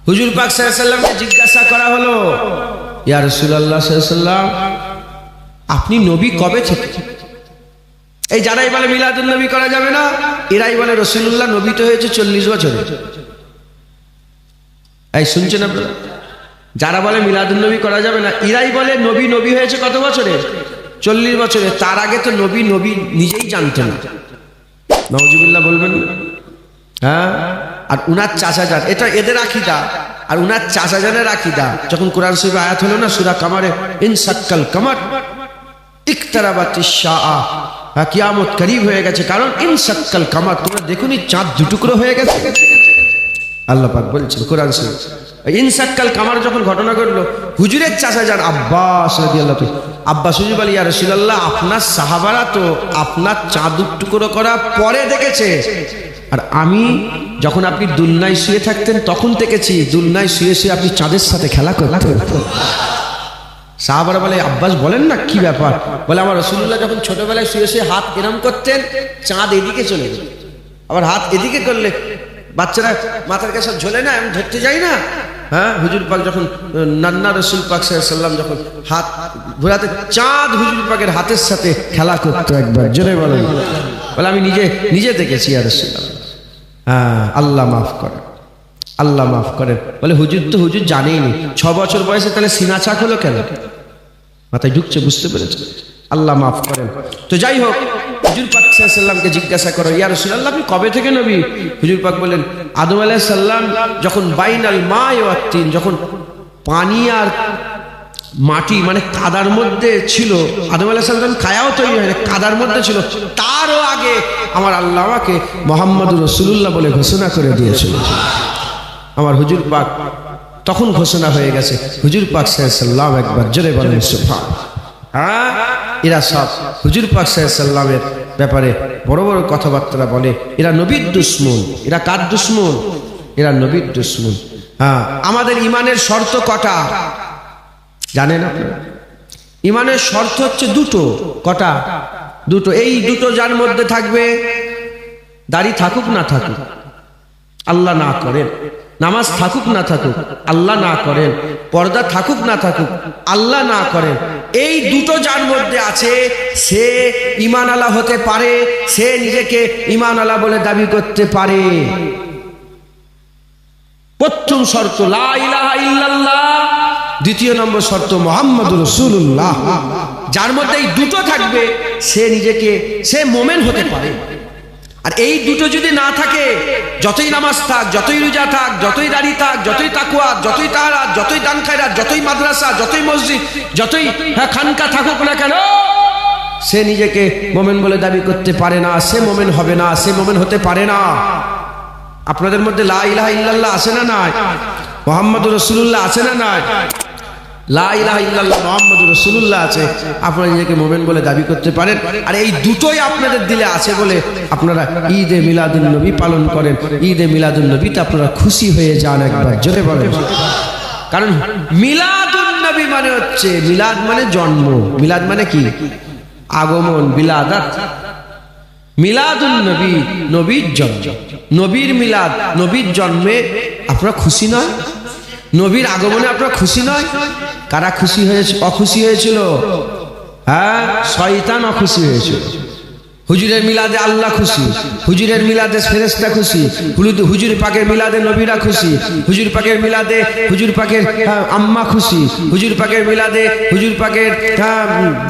হুজুর পাক সাল্লাল্লাহু আলাইহি ওয়াসাল্লামকে জিজ্ঞাসা করা হলো, ইয়া রাসূলুল্লাহ সাল্লাল্লাহু আলাইহি ওয়াসাল্লাম, আপনি নবী কবে থেকে? এই যারাই বলে মিলাদুন নবী করা যাবে না, এরাই বলে রাসূলুল্লাহ নবী তো হয়েছে 40 বছরে। এই শুনছেন আপনারা? যারা বলে মিলাদুন নবী করা যাবে না, এরাই বলে নবী হয়েছে কত বছরে? 40 বছরে। তার আগে তো নবী নিজেই জানতেন না। নাউজুবিল্লাহ বলবেন না? হ্যাঁ। আর উনার চাচা যান, এটা এদের আকীদা, আর উনার চাচা জানের আকীদা। যখন কোরআন শরীফে আয়াত হলো না সূরা কামারে, ইনসাক্কাল কামার ইকতারাবাতিশ শাআ, কিয়ামত করিব হয়ে গেছে। কারণ ইনসাক্কাল কামার, তোমরা দেখুনি চাঁদ দুটুকরো হয়ে গেছে। আল্লাহ পাক বলছেন কোরআন শরীফ, ইনসাক্কাল কামার যখন ঘটনা ঘটলো, হুজুরের চাচা যান আব্বাস রাদিয়াল্লাহু তাআলা, আব্বাস হুজুর বলে, ইয়া রাসূলুল্লাহ, আপনার সাহাবারা তো আপনার চাঁদ টুকরো করা পরে দেখেছে, আর আমি যখন আপনি দুলনায় শুয়ে থাকতেন তখন দেখেছি, দুলনায় শুয়ে শুয়ে আপনি চাঁদের সাথে খেলা করতেন। সাহাবারা বলে, আব্বাস বলেন না, কি ব্যাপার? বলে, আমার রাসূলুল্লাহ যখন ছোটবেলায় শুয়ে শুয়ে হাত এরম করতেন, চাঁদ এদিকে চলে যেত, আবার হাত এদিকে করলে বাচ্চারা মাথার কাছে ঝোলে না, আমি ধরতে যাই না। হ্যাঁ, হুজুর পাক যখন নান্না রাসূল পাক সাল্লাল্লাহু আলাইহি ওয়াসাল্লাম যখন হাত ঘোরাতে, চাঁদ হুজুর পাকের হাতের সাথে খেলা করতো। একবার জোরে বলেন। বলে, আমি নিজে দেখেছি ইয়া রাসূলুল্লাহ। হ্যাঁ, আল্লাহ মাফ করেন, আল্লাহ মাফ করেন। বলে, হুজুর জানেইনি, 6 বছর বয়সে তাহলে সিনা চাক হলো কেন? মাথায় ঢুকছে, বুঝতে পেরেছে? আল্লাহ মাফ করেন। তো যাই হোক, হুজুর পাক সাল্লাল্লাহু আলাইহি ওয়াসাল্লামকে জিজ্ঞাসা করো, ইয়া রাসূলুল্লাহ, আপনি কবে থেকে নবী? হুজুর পাক বলেন, আদম আলাইহিস সালাম যখন বাইনাল মা'i ওয়াত তিন, যখন পানি আর মাটি মানে কাদার মধ্যে ছিল, আদম আলাইহিস সালাম কায়াও তৈরি হয়নি, কাদার মধ্যে ছিল, তারও আগে আমার আল্লাহ আমাকে মুহাম্মদুর রাসূলুল্লাহ বলে ঘোষণা করে দিয়েছিল। আমার হুজুর পাক তখন ঘোষণা হয়ে গেছে। হুজুর পাক সাল্লাল্লাহু আলাইহি ওয়াসাল্লাম, একবার জোরে বলেন সুবহান। হ্যাঁ, এরা সব হুজুর পাক সাল্লাল্লাহু আলাইহি ওয়াসাল্লামের ব্যাপারে বড় বড় কথাবার্তা বলে। এরা নবীর দুশমন। এরা কার দুশমন? এরা নবীর দুশমন। হ্যাঁ, আমাদের ইমানের শর্ত কটা জানেন আপনারা? ইমানের শর্ত হচ্ছে দুটো। কটা? দুটো। এই দুটো যার মধ্যে থাকবে, দাড়ি থাকুক না থাকুক আল্লাহ না করেন, নামাজ থাকুক না থাকুক আল্লাহ না করেন, পর্দা থাকুক না থাকুক আল্লাহ না করেন, এই দুটো যার মধ্যে আছে, সে ঈমান আলা হতে পারে, সে নিজেকে ঈমান আলা বলে দাবি করতে পারে। প্রথম শর্ত লা ইলাহা ইল্লাল্লাহ, দ্বিতীয় নম্বর শর্ত মুহাম্মাদুর রাসূলুল্লাহ। যার মধ্যে এই দুটো থাকবে, সে নিজেকে সে মুমিন হতে পারে। আর এই দুটো যদি না থাকে, যতই নামাজ থাক, যতই রোজা থাক, যতই দাড়ি থাক, যতই তাকওয়া, যতই তাহারাত, যতই দান খায়রাত, যতই মাদ্রাসা, যতই মসজিদ, যতই খানকা থাকুক না কেন, সে নিজেকে মুমিন বলে দাবি করতে পারে না, সে মুমিন হবে না, সে মুমিন হতে পারে না। আপনাদের মধ্যে লা ইলাহা ইল্লাল্লাহ আছে না নাই? মুহাম্মাদুর রাসূলুল্লাহ আছে না নাই? লা ইলাহা ইল্লাল্লাহ মুহাম্মাদুর রাসূলুল্লাহ আছে, আপনারা নিজেকে মুমিন বলে দাবি করতে পারেন। আর এই দুটোই আপনাদের দিলে আছে বলে আপনারা ঈদে মিলাদুন নবী পালন করেন। ঈদে মিলাদুন নবীতে আপনারা খুশি হয়ে যান, একবার জোরে বলেন। কারণ মিলাদুন নবী মানে হচ্ছে, মিলাদ মানে জন্ম, মিলাদ মানে কি? আগমন, বিলাদাত। মিলাদুন নবী, নবীর জন্ম, নবীর মিলাদ, নবীর জন্মে আপনারা খুশি নয়? নবীর আগমনে আপনারা খুশি নয়? কারা খুশি হয়েছে? অখুশি হয়েছিল? হ্যাঁ, শয়তান অখুশি হয়েছিল। হুজুরের মিলাদে আল্লাহ খুশি, হুজুরের মিলাদে ফেরেশতা খুশি, হুজুর পাকের মিলাদে নবীরা খুশি, হুজুর পাকের মিলাদে হুজুর পাকের আম্মা খুশি, হুজুর পাকের মিলাদে হুজুর পাকের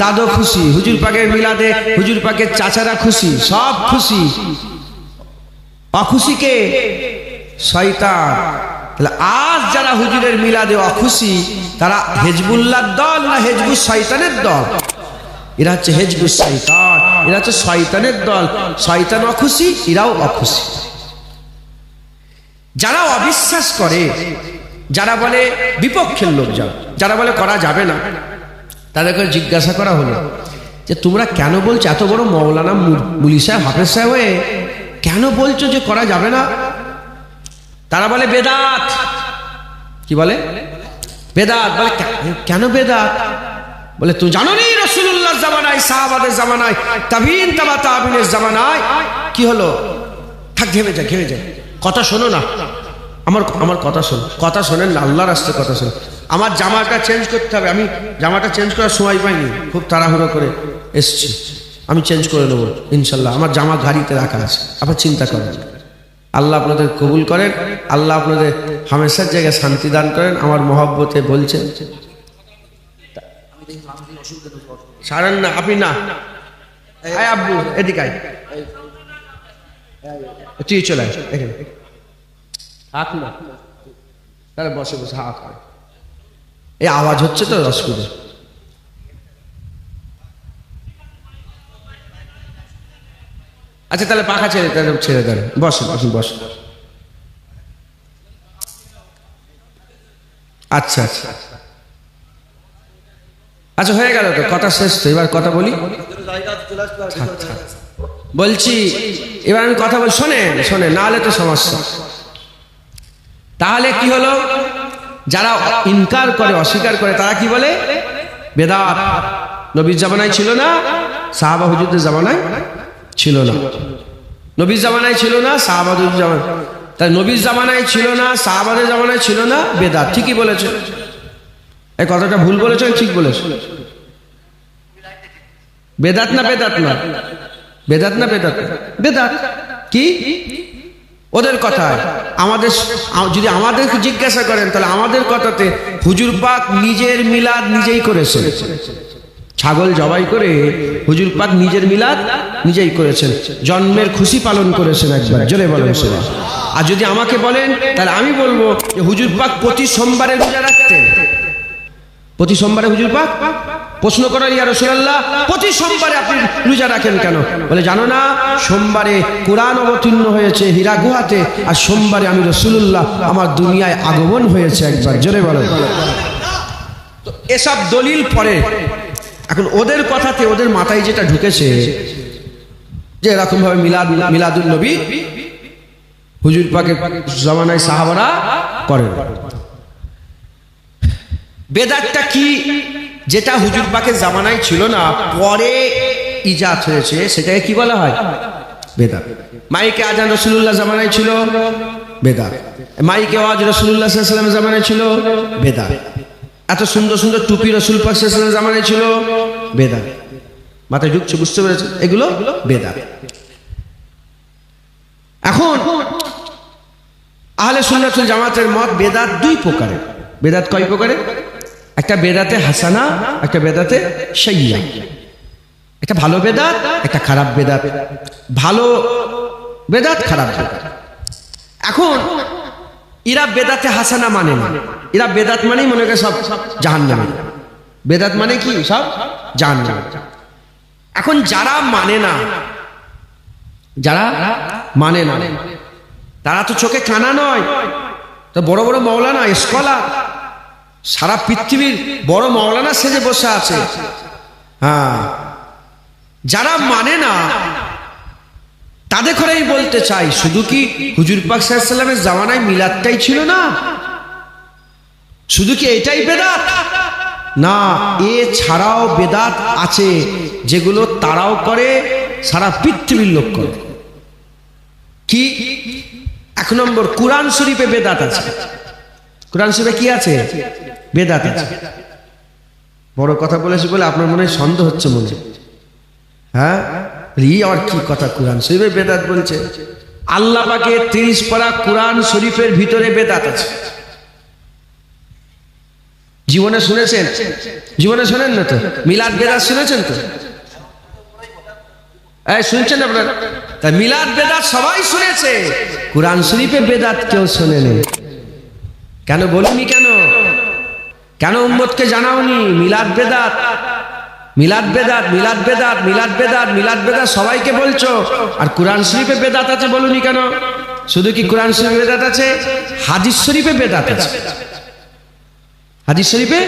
দাদু খুশি, হুজুর পাকের মিলাদে হুজুর পাকের চাচারা খুশি, সব খুশি। অখুশি কে? শয়তান। তাহলে আজ যারা হুজুরের মিলাদে অখুশি, তারা হিজবুল্লাহর দল না হিজবুস শয়তানের দল? এরা হচ্ছে হিজবুস শয়তান, এরা হচ্ছে শয়তানের দল। শয়তান অখুশি, এরাও অখুশি। যারা অবিশ্বাস করে, যারা বলে বিপক্ষের লোক, যারা বলে করা যাবে না, তাদেরকে জিজ্ঞাসা করা হলো যে তোমরা কেন বলছো, এত বড় মৌলানা মুলি সাহেব হাফেজ সাহেব হয়ে কেন বলছো যে করা যাবে না? তারা বলে বেদাত। কি বলে? বেদাত। বলে কেন বেদাত? বলে তুমি জানো নি রাসূলুল্লাহর জামানায়, সাহাবাদের জামানায়, তাবিঈন, তাবা তাবিনের জামানায় কি হলো? থাক, ঘেমে যায়, কথা শোনো না। আমার আমার কথা শোনেন না, আল্লাহর রাস্তায় কথা শোনেন। আমার জামাটা চেঞ্জ করতে হবে, আমি জামাটা চেঞ্জ করার সময় পাইনি, খুব তাড়াহুড়ো করে এসছি, আমি চেঞ্জ করে নেবো ইনশাল্লাহ। আমার জামা গাড়িতে রাখা আছে, আপনার চিন্তা করেন। আল্লাহ আপনাদের কবুল করেন, আল্লাহ আপনাদের হামেশার জায়গায় শান্তি দান করেন। আমার মহব্বতে বলছেন ছাড়েন না আপনি না, আব্বু এদিকে আয়, তুই চলে আয় এখানে, হাত না তাহলে বসে বসে হাত হয়, এই আওয়াজ হচ্ছে তো অসুবিধা। আচ্ছা তাহলে পাখা ছেড়ে দেন, বসেন আপনি বসেন। আচ্ছা আচ্ছা আচ্ছা হয়ে গেল তো, কথা শেষ তো, এবার কথা বলি। বলছি এবার আমি কথা বলি, শোনেন শোনেন, না হলে তো সমস্যা। তাহলে কি হলো, যারা ইনকার করে, অস্বীকার করে, তারা কি বলে? বেদাত। নবীর জামানায় ছিল না, সাহাবা হুজুরদের জামানায় ছিল না, নবীর জামানায় ছিল না, সাহাবাদের জামানায়, তাই নবীর জামানায় ছিল না, সাহাবাদের জামানায় ছিল না, বেদাত। ঠিকই বলেছে, এই কথাটা ভুল বলেছেন, ঠিক বলেছেন। বেদাত না বেদাত না, বেদাত না বেদাত, বেদাত কি ওদের কথা। আমাদের যদি আমাদেরকে জিজ্ঞাসা করেন তাহলে আমাদের কথাতে হুজুর পাক নিজের মিলাদ নিজেই করেছেন, ছাগল জবাই করে হুজুর পাক নিজের মিলাদ নিজেই করেছেন, জন্মের খুশি পালন করেছেন একবার, জোরে বলেন সেবা। আর যদি আমাকে বলেন তাহলে আমি বলবো যে হুজুর পাক প্রতি সোমবারে রোজা রাখতেন। প্রতি সোমবারে হুজুর পাক, প্রশ্ন করা, ইয়া রাসূলুল্লাহ প্রতি সোমবারে আপনি রোজা রাখেন কেন? বলে জানো না, সোমবারে কোরআন অবতীর্ণ হয়েছে হীরা গুহাতে, আর সোমবারে আমি রাসূলুল্লাহ আমার দুনিয়ায় আগমন হয়েছে একবার, জোরে বলেন। তো এসব দলিল পরে, এখন ওদের কথাতে, ওদের মাথায় যেটা ঢুকেছে যে এরকম ভাবে মিলাদুন নবী হুজুর পাকের জামানায় সাহাবারা করেন। বেদাতটা কি, যেটা হুজুর পাকের জামানায় ছিল না, পরে ইজাদ হয়েছে, সেটাকে কি বলা হয়? বেদাত। মাইকে আজান রাসূলুল্লাহ জামানায় ছিল, বেদাত। মাইকে আওয়াজ রাসূলুল্লাহ সাল্লাল্লাহু আলাইহি ওয়াসাল্লামের জামানায় ছিল, বেদাত। এত সুন্দর সুন্দর টুপি রাসূল পাক সাল্লাল্লাহু আলাইহি ওয়াসাল্লামের জামানায় ছিল, বেদাত। মাথায় ঢুকছে, বুঝতে পেরেছেন? এগুলো বেদাত। এখন আহলে সুন্নাত ওয়াল জামাতের মত, বেদাত দুই প্রকারের। বেদাত কয় প্রকারের? একটা বেদাতে হাসানা, একটা বেদাতে সাইয়্যা। একটা ভালো বেদাত, একটা খারাপ বেদাত। ভালো বেদাত, খারাপ বেদাত। এখন এরা বেদাতে হাসানা মানে না, এরা বেদাত মানেই মনে করে সব জাহান্নামী। বেদাত মানে কি? সব জাহান্নামী। এখন যারা মানে না, যারা মানে না, তারা তো চোখে কানা নয়, তো বড় বড় মাওলানা, স্কলার, সারা পৃথিবীর বড় মাওলানা সেজে বসে আছে। হ্যাঁ, যারা মানে না তাদের করেই বলতে চাই, শুধু কি হুজুর পাক সাল্লাল্লাহু আলাইহি ওয়াসাল্লামের জামানায় মিলাদটাই ছিল না? শুধু কি এটাই বেদাত? না, এ ছাড়াও বেদাত আছে যেগুলো তারাও করে, সারা পৃথিবীর লোক করে। কি? এক নম্বর, কুরআন শরীফে বেদাত আছে। কুরআন শরীফে কি আছে? বেদাত আছে। বড় কথা বলেছি বলে আপনার মনে সন্দেহ হচ্ছে মনে, হ্যাঁ এই আর কি কথা, কুরআন শরীফে বেদাত বলছে। আল্লাহ পাকের 30 পারা কুরআন শরীফের ভিতরে বেদাত আছে। জীবনে শুনেছেন? জীবনে শোনেন না তো? মিলাদ বেদাত শুনেছেন তো? শুনছেন আপনারা? তা মিলাদ বেদাত সবাই শুনেছে, কুরআন শরীফে বেদাত কেউ শোনেনি। কেন বলিনি? কেন কেন উম্মতকে জানাওনি? মিলাদ বেদাত, মিলাদ বেদাত, মিলাদ বেদাত, মিলাদ বেদাত, মিলাদ বেদাত সবাইকে বলছো, আর কুরআন শরীফে বেদাত আছে বলুনি কেন? শুধু কি কুরআন শরীফে বেদাত আছে? হাদিস শরীফে বেদাত আছে। হাদিস শরীফে,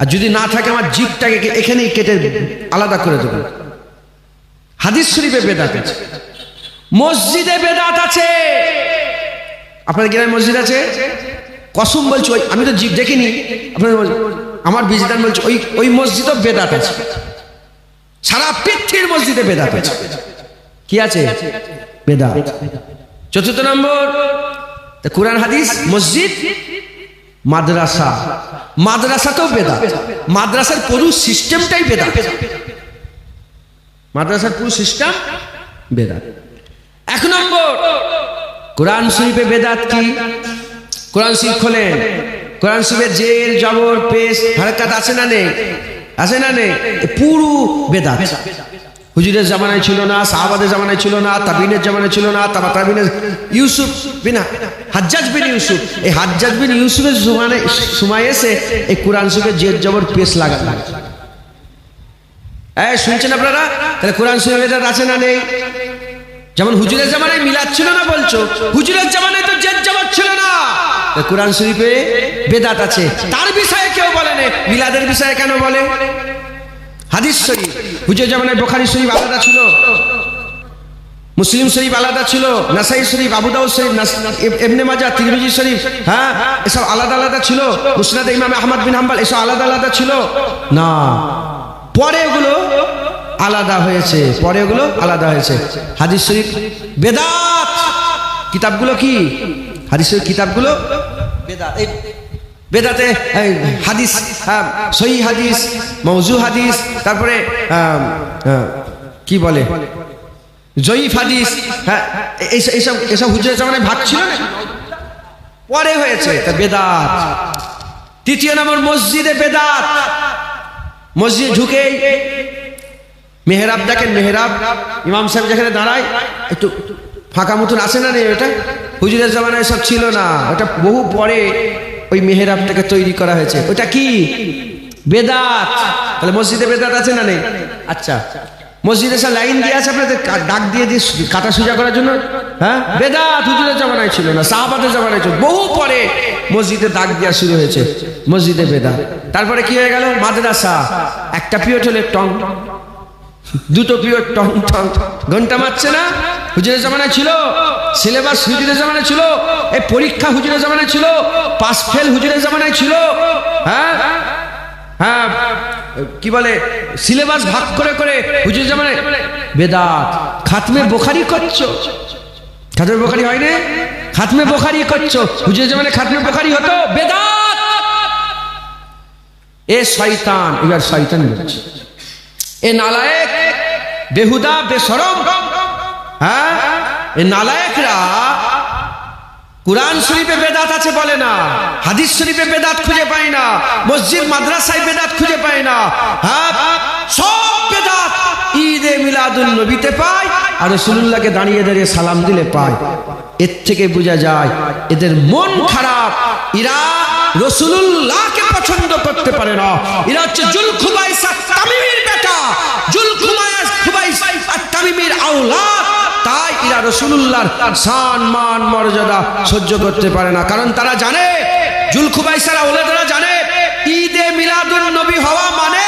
আর যদি না থাকে আমার জিভটাকে এখানেই কেটে আলাদা করে দেবো। হাদিস শরীফে বেদাত আছে। মসজিদে বেদাত আছে। আপনাদের গ্রামে মসজিদ আছে? কসম বলছি, আমি তো জিভ দেখিনি, আপনাদের আমার বিজদান বলছে ওই মসজিদও বেদাত আছে। সারা পৃথিবীর মসজিদে বেদাত আছে। কি আছে? বেদাত। চতুর্থ নম্বর, তা কোরআন হাদিস, মসজিদ, মাদ্রাসা। মাদ্রাসাতেও বেদাত, মাদ্রাসার পুরো সিস্টেমটাই বেদাত, মাদ্রাসার পুরো সিস্টেম বেদাত। এক নম্বর, কোরআন শরীফে বেদাত কি? কোরআন শরীফ খোলেন, কোরআন শরীফে জের জবর পেশ হারকাত আছে না নেই? আছে না নেই? পুরো বেদাত। হুজুরের জামানায় ছিল না, সাহাবাদের জামানায় ছিল না, তাবিনের জামানায় ছিল না, তাবিনের ইউসুফ বিন হাজ্জাজ বিন ইউসুফ, এই হাজ্জাজ বিন ইউসুফের সময় এসে এই কোরআন শরীফে জের জবর পেশ লাগানো। এই শুনছেন আপনারা? তাহলে কোরআন শরীফে বেদাত আছে না নেই? যেমন হুজুরের জামানায় মিলাদ ছিল না বলছো, হুজুরের জামানায় তো জের জবর ছিল না, কোরআন শরীফে বেদাত আছে। তার বিষয়ে কেউ বলে না, মিলাদের বিষয়ে কেন বলে? হাদিস শরীফ, হুজুর জামানায় বুখারী শরীফ আলাদা ছিল, মুসলিম শরীফ আলাদা ছিল, নাসাই শরীফ, আবু দাউদ শরীফ, ইবনে মাজাহ, তিরমিজি শরীফ, হ্যাঁ এসব আলাদা আলাদা ছিল। মুসনাদ ইমাম আহমদ বিন হাম্বল এসব আলাদা আলাদা ছিল না, পরে ওগুলো আলাদা হয়েছে, পরে ওগুলো আলাদা হয়েছে। হাদিস শরীফ বেদাত কিতাবগুলো কি? হাদিস শরীফ কিতাবগুলো বেদাত। এই বেদাতে হাদিস, সহিহ হাদিস, মওযু হাদিস, তারপরে কি বলে জয়ীফ হাদিস, হ্যাঁ এইসব এসব হুজুরের জামানায় ভাগ ছিল না, পরে হয়েছে, তা বেদাত। তৃতীয় নম্বর, মসজিদে বেদাত। মসজিদে ঢুকেই মেহরাব দেখেন, মেহরাব ইমাম সাহেব যেখানে দাঁড়ায় একটু ফাঁকা মতন আসে না নেই? ওটা হুজুরের জামানায় সব ছিল না, ওটা বহু পরে ওই মেহরাবটাকে তৈরি করা হয়েছে। ওটা কি? বেদাত। তাহলে মসজিদে বেদাত আছে না নেই? আচ্ছা, মসজিদে সব লাইন দিয়ে আছে আপনাদের ডাক দিয়ে দিয়ে কাটা সোজা করার জন্য, হ্যাঁ বেদাত। হুজুরের জামানায় ছিল না, সাহাবাদের জামানায় ছিল, বহু পরে মসজিদে দাগ দেওয়া শুরু হয়েছে, মসজিদে বেদাত। তারপরে কি হয়ে গেল? মাদ্রাসা। একটা পিরিয়ড হলে টং, দুটো পিরিয়ড টং টং, ঘন্টা মারছে না? হুজুরের জামানায় ছিল, সিলেবাস হুজুরের জামানায় ছিল, এই পরীক্ষা হুজুরের জামানায় ছিল, পাস ফেল হুজুরের জামানায় ছিল, হ্যাঁ হ্যাঁ কি বলে সিলেবাস ভাগ করে করে হুজুরের জামানায় বেদাত। খাতমে বুখারী করছো, খাতমে বুখারী হয় না? খাতমে বুখারী করছো, হুজুরের জামানায় খাতমে বুখারী হতো, বেদাত। এ শয়তান, এবার শয়তান বলছে, এ নালায়েক, বেহুদা, বেশরম, হ্যাঁ এ নালায়েকরা কুরআন শরীফে বেদাত আছে বলে না, হাদিস শরীফে বেদাত খুঁজে পায় না, মসজিদ মাদ্রাসায় বেদাত খুঁজে পায় না, হ্যাঁ সব বেদাত ঈদে মিলাদুন নবীতে পায় আর রাসূলুল্লাহকে দাঁড়িয়ে দাঁড়িয়ে সালাম দিলে পায়। এর থেকে বোঝা যায় এদের মন খারাপ, এরা রাসূলুল্লাহকে পছন্দ করতে পারে না। এরা হচ্ছে জুলখুবাইস তামিমের বেটা, জুলখুবাইস তামিমের আওলাদ, তাই এরা রাসূলুল্লাহর শান মান মর্যাদা সহ্য করতে পারে না। কারণ তারা জানে, জুলখুবাইসের আওলাদরা জানে, ঈদে মিলাদুন নবী হওয়া মানে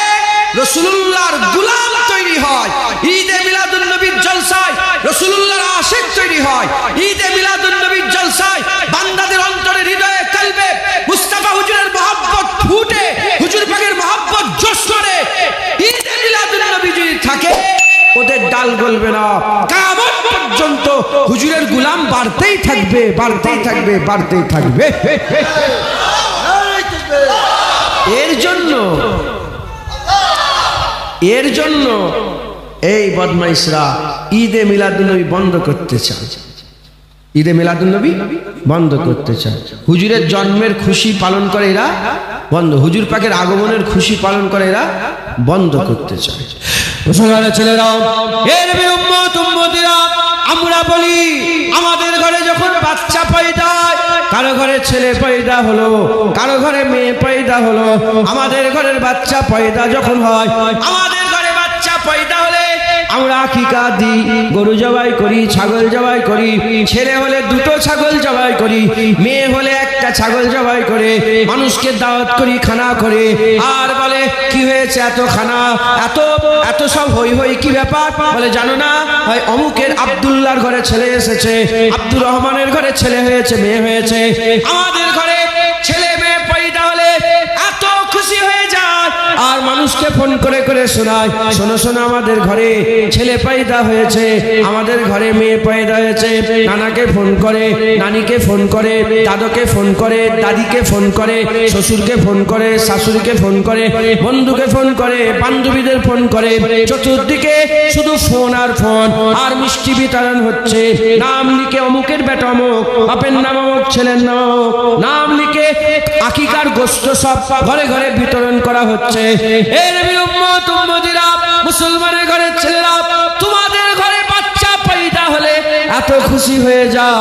রাসূলুল্লাহর গোলাম তৈরি হয়। ঈদে মিলাদুন নবীর জলসায় রাসূলুল্লাহর আশিক তৈরি হয়। ঈদে মিলাদুন নবীর জলসায় বান্দাদের অন্তরে, হৃদয়ে, কলবে মুস্তাফা হুজুরের মহব্বত ফুটে, হুজুর পাকের মহব্বত জোশ করে। ঈদে মিলাদুন নবী যদি থাকে, ওদের ডাল গলবে না, কিয়ামত পর্যন্ত হুজুরের গোলাম বাড়তেই থাকবে, বাড়তেই থাকবে, বাড়তেই থাকবে। এর জন্য এই বদমাইশরা ঈদে মিলাদুন্নবী বন্ধ করতে চায়, ঈদে মিলাদুন্নবী বন্ধ করতে চায়। হুজুরের জন্মের খুশি পালন করে এরা বন্ধ, হুজুর পাকের আগমনের খুশি পালন করে এরা বন্ধ করতে চায়। মুসলমানের ছেলেরা, এর উম্মত উম্মতিরা, আমরা বলি আমাদের ঘরে যখন বাচ্চা পয়দা হয়, কারো ঘরে ছেলে পয়দা হলো, কারো ঘরে মেয়ে পয়দা হলো, আমাদের ঘরের বাচ্চা পয়দা যখন হয়, আমাদের ঘরে বাচ্চা পয়দা হলে আমরা আকিকা দিই, গরু জবাই করি, ছাগল জবাই করি, ছেলে হলে দুটো ছাগল জবাই করি, মেয়ে হলে একটা ছাগল জবাই করে মানুষকে দাওয়াত করি, খানা করে, আর বলে কি হয়েছে এত খানা, এত এত সব হই হই, কি ব্যাপার? বলে জানো না, হয় অমুকের আব্দুল্লাহর ঘরে ছেলে এসেছে, আব্দুর রহমানের ঘরে ছেলে হয়েছে, মেয়ে হয়েছে। আমাদের ঘরে ছেলে মেয়ে পয়দা হলে এত খুশি হয়ে যায়, আর মানুষকে ফোন করে করে শোনায়, শোনো শোনো আমাদের ঘরে ছেলে পয়দা হয়েছে, আমাদের ঘরে মেয়ে পয়দা হয়েছে। নানাকে ফোন করে, নানিকে ফোন করে, দাদুকে ফোন করে, দাদিকে ফোন করে, শ্বশুরকে ফোন করে, শাশুড়িকে ফোন করে, বন্ধুকে ফোন করে, বান্ধবীদের ফোন করে। চতুর্দিকে শুধু ফোন আর ফোন, আর মিষ্টি বিতরণ হচ্ছে। নাম লিখে অমুকের বেটা অমুক, বাপের নাম অমুক, ছেলের নাম অমুক, নাম লিখে আকিকার গোশত সব ঘরে ঘরে বিতরণ করা হচ্ছে। এ নবীর উম্মত উম্মতিরা, মুসলমানের ঘরের ছেলেরা, তোমাদের ঘরে বাচ্চা পয়দা হলে এত খুশি হয়ে যাও,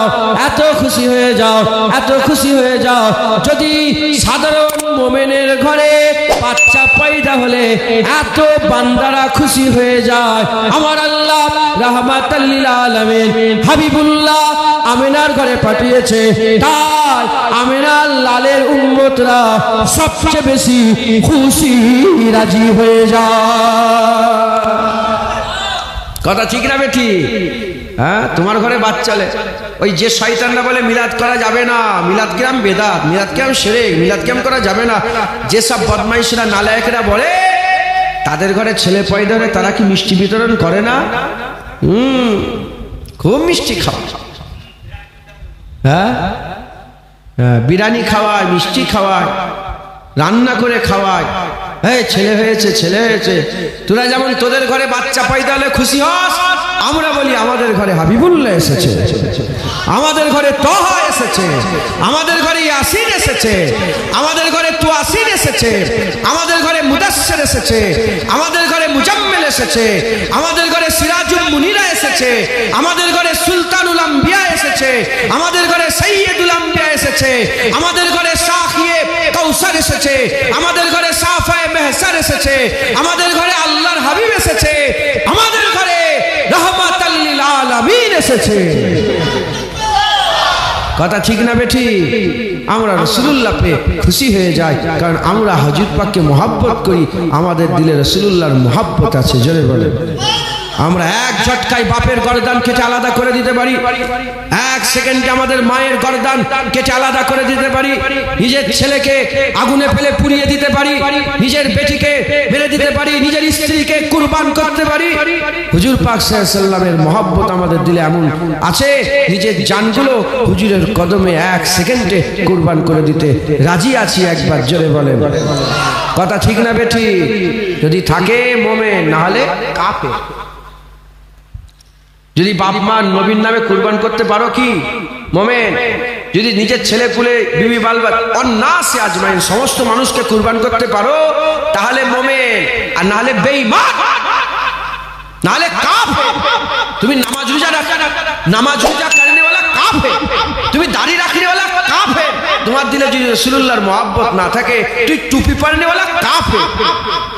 এত খুশি হয়ে যাও, এত খুশি হয়ে যাও। যদি সাধারণ মুমিনের ঘরে বাচ্চা পয়দা হলে এত বান্দারা খুশি হয়ে যায়, আমার আল্লাহ রাহমাতাল লিল আলামিন হাবিবুল্লাহ আমিনার ঘরে পাঠিয়েছে। তাই আমিনার লালের উম্মতরা সবচেয়ে বেশি খুশি রাজি হয়ে যায়। কথা ঠিক না বেঠি? হ্যাঁ, তোমার ঘরে বাচ্চালে ওই যে শয়তানরা বলে মিলাদ করা যাবে না, মিলাদ কিরাম বেদাত, মিলাদ কিরাম শিরক, মিলাদ কিরাম করা যাবে না, যেসব বদমাইশরা নালায়েকরা বলে তাদের ঘরে ছেলে পয়দা হলে তারা কি মিষ্টি বিতরণ করে না? খুব মিষ্টি খাওয়া, হ্যাঁ, বিরিয়ানি খাওয়ায়, মিষ্টি খাওয়ায়, রান্না করে খাওয়ায়। এই ছেলে হয়েছে, ছেলে হয়েছে। তোরা যেমন তোদের ঘরে বাচ্চা পয়দা হলে খুশি হস, আমরা বলি আমাদের ঘরে হাবিবুল্লাহ এসেছে, আমাদের ঘরে তহা এসেছে, আমাদের ঘরে ইয়াসিন এসেছে, আমাদের ঘরে তুয়াসিন এসেছে, আমাদের ঘরে মুদাসসির এসেছে, আমাদের ঘরে মুজাম্মিল এসেছে, আমাদের ঘরে সিরাজুল মুনিরা এসেছে, আমাদের ঘরে সুলতানুল আম্বিয়া এসেছে, আমাদের ঘরে সাইয়্যিদুল আম্বিয়া এসেছে, আমাদের ঘরে শাখিয়ে কাউসার এসেছে, আমাদের ঘরে সাফায়ে মেহসার এসেছে, আমাদের ঘরে আল্লাহর হাবিব এসেছে, আমাদের ঘরে রাহমাতাল লিল আলামিন এসেছে। কথা ঠিক না বেঠি? আমরা রাসূলুল্লাহ পেয়ে খুশি হয়ে যাই, কারণ আমরা হুজুর পাককে মহব্বত করি, আমাদের দিলে রাসূলুল্লাহর মহব্বত আছে। জোরে বলে। আমরা এক ঝটকায় বাপের গর্দান কেটে আলাদা করে দিতে পারি, এক সেকেন্ডে আমাদের মায়ের গর্দান কেটে আলাদা করে দিতে পারি, নিজের ছেলেকে আগুনে ফেলে পুড়িয়ে দিতে পারি, নিজের বেটিকে মেরে দিতে পারি, নিজের স্ত্রীকে কুরবান করতে পারি। হুজুর পাক সাল্লাল্লাহু আলাইহি ওয়াসাল্লামের মহব্বত আমাদের দিলে এমন আছে, নিজের জানগুলো হুজুরের কদমে এক সেকেন্ডে কুরবান করে দিতে রাজি আছি। একবার জোরে বলেন। কথা ঠিক না বেঠি? যদি থাকে মোমেন, না হলে কাফের। যদি বাপ মা নবীর নামে কুরবান করতে পারো কি মোমেন? যদি নিজের ছেলে পুলে বিবি বালবা অন্নাসে আজমাইন সমস্ত মানুষকে কুরবান করতে পারো, তাহলে মোমেন, আর না হলে বেঈমান, না হলে কাফের। তুমি নামাজ রোজা করনে वाला কাফের, তুমি দাড়ি রাখনে वाला কাফের। তোমার দিলে যদি রাসূলুল্লাহর মহব্বত না থাকে, তুই টুপি পরনে वाला কাফের।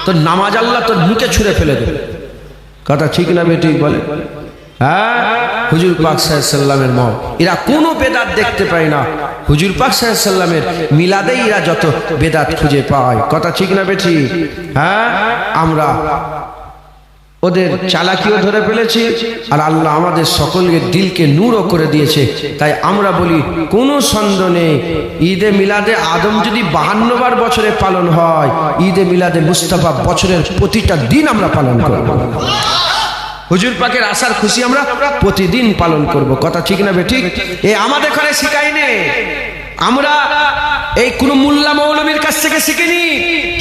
তো নামাজ আল্লাহ তোর মুখে ছুঁড়ে ফেলে দেবে। কথা ঠিক না বেটি? বলে হ্যাঁ, হুজুর পাক সাল্লাল্লাহু আলাইহি ওয়াসাল্লামের মত এরা কোনো বেদাত দেখতে পায় না, হুজুর পাক সাল্লাল্লাহু আলাইহি ওয়াসাল্লামের মিলাদে এরা যত বেদাত খুঁজে পায়। কথা ঠিক না বেটি? হ্যাঁ, আমরা ওদের চালাকিও ধরে ফেলেছি, আর আল্লাহ আমাদের সকলের দিলকে নূরও করে দিয়েছে। তাই আমরা বলি কোনো সন্দেহ নেই, ঈদে মিলাদে আদম যদি 52 বার বছরে পালন হয়, ঈদে মিলাদে মুস্তাফা বছরের প্রতিটা দিন আমরা পালন করব। হুজুর পাকের আসার খুশি আমরা প্রতিদিন পালন করব। কথা ঠিক না বেঠিক? এ আমাদের ঘরে শিখাই নেই, আমরা এই কোন মোল্লা মৌলবীর কাছ থেকে শিখিনি।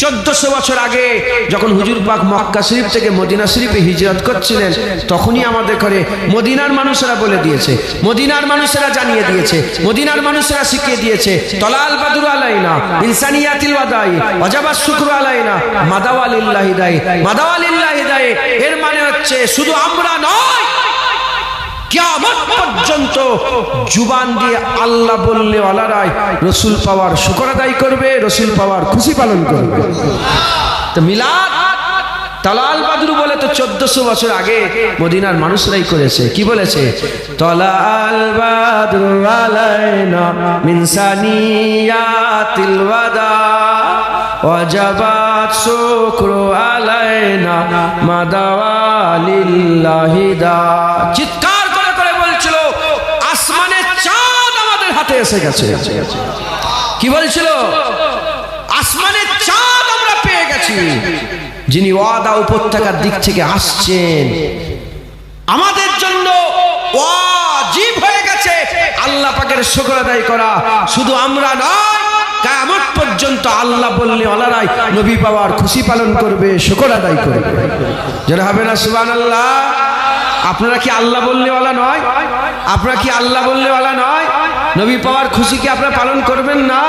1400 বছর আগে যখন হুজুর পাক মক্কা শরীফ থেকে মদিনা শরীফে হিজরত করছিলেন, তখনই আমাদের ঘরে মদিনার মানুষেরা বলে দিয়েছে, মদিনার মানুষেরা জানিয়ে দিয়েছে, মদিনার মানুষেরা শিখিয়ে দিয়েছে, তলাল বাদরু আলাইনা ইনসানিয়াতিল ওয়াদাই ওয়াজাবাস শুকরু আলাইনা মাদাওয়ালিল্লাহি দাই, মাদাওয়ালিল্লাহি দাই। এর মানে হচ্ছে শুধু আমরা নয়, কিয়ামত পর্যন্ত জুবান দিয়ে আল্লাহ বললে ওয়ালারাই রাসূল পাওয়ার শুকর আদায় করবে, রাসূল পাওয়ার খুশি পালন করবে। তো মিলাদ তালাল বাদরু বলে তো 1400 বছর আগে মদিনার মানুষরাই করেছে। কি বলেছে? তালাল বাদরু আলাইনা মিন সানিয়াতিল ওয়াদা ওয়াজাবাত শুকরু আলাইনা মাদাওয়ালিল্লাহি দা। চিৎকার করে করে বলছিল আসমানের চাঁদ আমাদের হাতে এসে গেছে। কি বলছিল? আসমানের চাঁদ আমরা পেয়ে গেছি। গেছি, যিনি ওয়াদা উপত্যকার দিক থেকে আসছেন, আমাদের জন্য ওয়াজিব হয়ে গেছে আল্লাহ পাকের শুকর আদায় করা। শুধু আমরা নয়, কিয়ামত পর্যন্ত আল্লাহ বললে ওলারাই নবী পাওয়ার খুশি পালন করবে, শুকর আদায় করবে। যারা হবে না সুবহানাল্লাহ। আপনারা কি আল্লাহ বললে ওয়ালা নয়? আপনারা কি আল্লাহ বললে ওয়ালা নয়? নবী পাওয়ার খুশি কি আপনারা পালন করবেন না?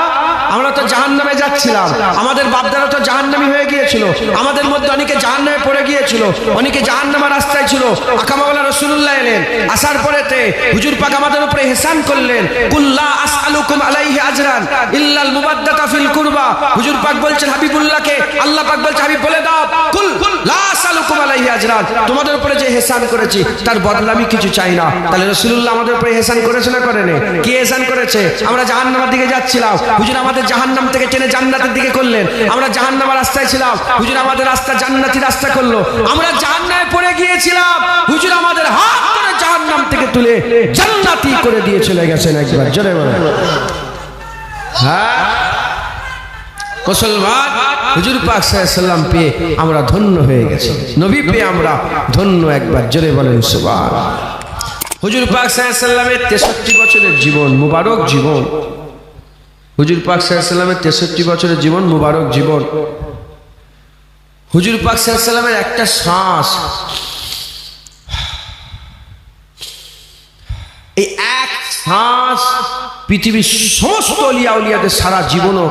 আমরা তো জাহান্নামে যাচ্ছিলাম, আমাদের বাপদারা তো জাহান্নামী হয়ে গিয়েছিল, আমাদের মধ্যে অনেকে জাহান্নামে পড়ে গিয়েছিল, অনেকে জাহান্নামের রাস্তায় ছিল। আকামাওয়ালা রাসূলুল্লাহ এলেন, আসার পরেতে হুজুর পাক আমাদের উপরে ইহসান করলেন, কুল্লা আসআলুকুম আলাইহি আজরান ইল্লাল মুবাদ্দাতা ফিল কুরবা। হুজুর পাক বলছেন হাবিবুল্লাহকে, আল্লাহ পাক বলছে হাবিব বলে দাও, কুল লা আসআলুকুম আলাইহি আজরান, তোমাদের উপরে যে ইহসান করেছি তার বদলা আমি কিছু চাই না। তাহলে রাসূলুল্লাহ আমাদের উপরে ইহসান করেছে না করেনি? কি ইহসান করেছে? আমরা জাহান্নামের দিকে যাচ্ছিলাম, হুজুর আমাদের জাহান্নাম থেকে টেনে জান্নাতের দিকে করলেন। আমরা জাহান্নামের রাস্তায় ছিলাম, হুজুর আমাদের রাস্তা জান্নাতি রাস্তা করলো। আমরা জাহান্নামে পড়ে গিয়েছিলাম, হুজুর আমাদের হাত ধরে জাহান্নাম থেকে তুলে জান্নাতি করে দিয়ে চলে গেছেন। একবার জোরে বলেন। হ্যাঁ মুসলমান, হুজুর পাক সাল্লাল্লাহু আলাইহি ওয়াসাল্লাম পেয়ে আমরা ধন্য হয়ে গেছি, নবী পেয়ে আমরা ধন্য। একবার জোরে বলেন সুবহানাল্লাহ। হুজুর পাক সাল্লাল্লাহু আলাইহি ওয়াসাল্লামের 63 বছরের জীবন, মুবারক জীবন। হুজুর পাক সাল্লাল্লাহু আলাইহি ওয়াসাল্লামের 63 বছরের জীবন, মুবারক জীবন। হুজুর পাক সাল্লাল্লাহু আলাইহি ওয়াসাল্লামের একটা শ্বাস, এই এক শ্বাস পৃথিবীর সমস্ত আউলিয়া উলিয়াদের সারা জীবনও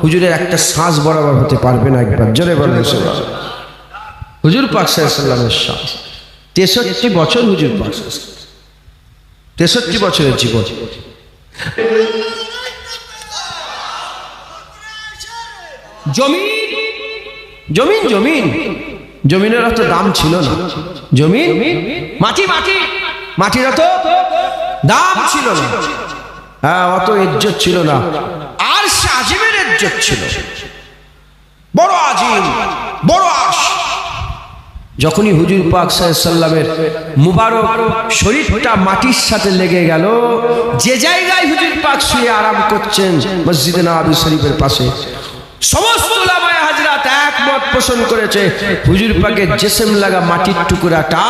হুজুরের একটা শ্বাস বরাবর হতে পারবে না। একবার জোরে বলেন সুবহানাল্লাহ। হুজুর পাক সাল্লাল্লাহু আলাইহি ওয়াসাল্লামের শ্বাস 63 বছর, হুজুর পাক 63 বছরের জীবন। জমিন জমিন জমিন জমিনের অত দাম ছিল না। জমিন মাটি মাটি মাটির অত দাম ছিল না, হ্যাঁ অত ইজ্জত ছিল না। আর সে আজিমের ইজ্জত ছিল, বড় আজিম, বড় আশ। যখনই হুজুর পাক সাল্লাল্লাহু আলাইহি ওয়াসাল্লামের মুবারক শরীরটা মাটির সাথে লেগে গেল, যে জায়গায় হুজুর পাক শুয়ে আরাম করছেন মসজিদে নববী শরীফের পাশে, সমস্ত উলামায়ে হাজরাত একমত পোষণ করেছে হুজুর পাকের জিসম লাগা মাটির টুকরাটা,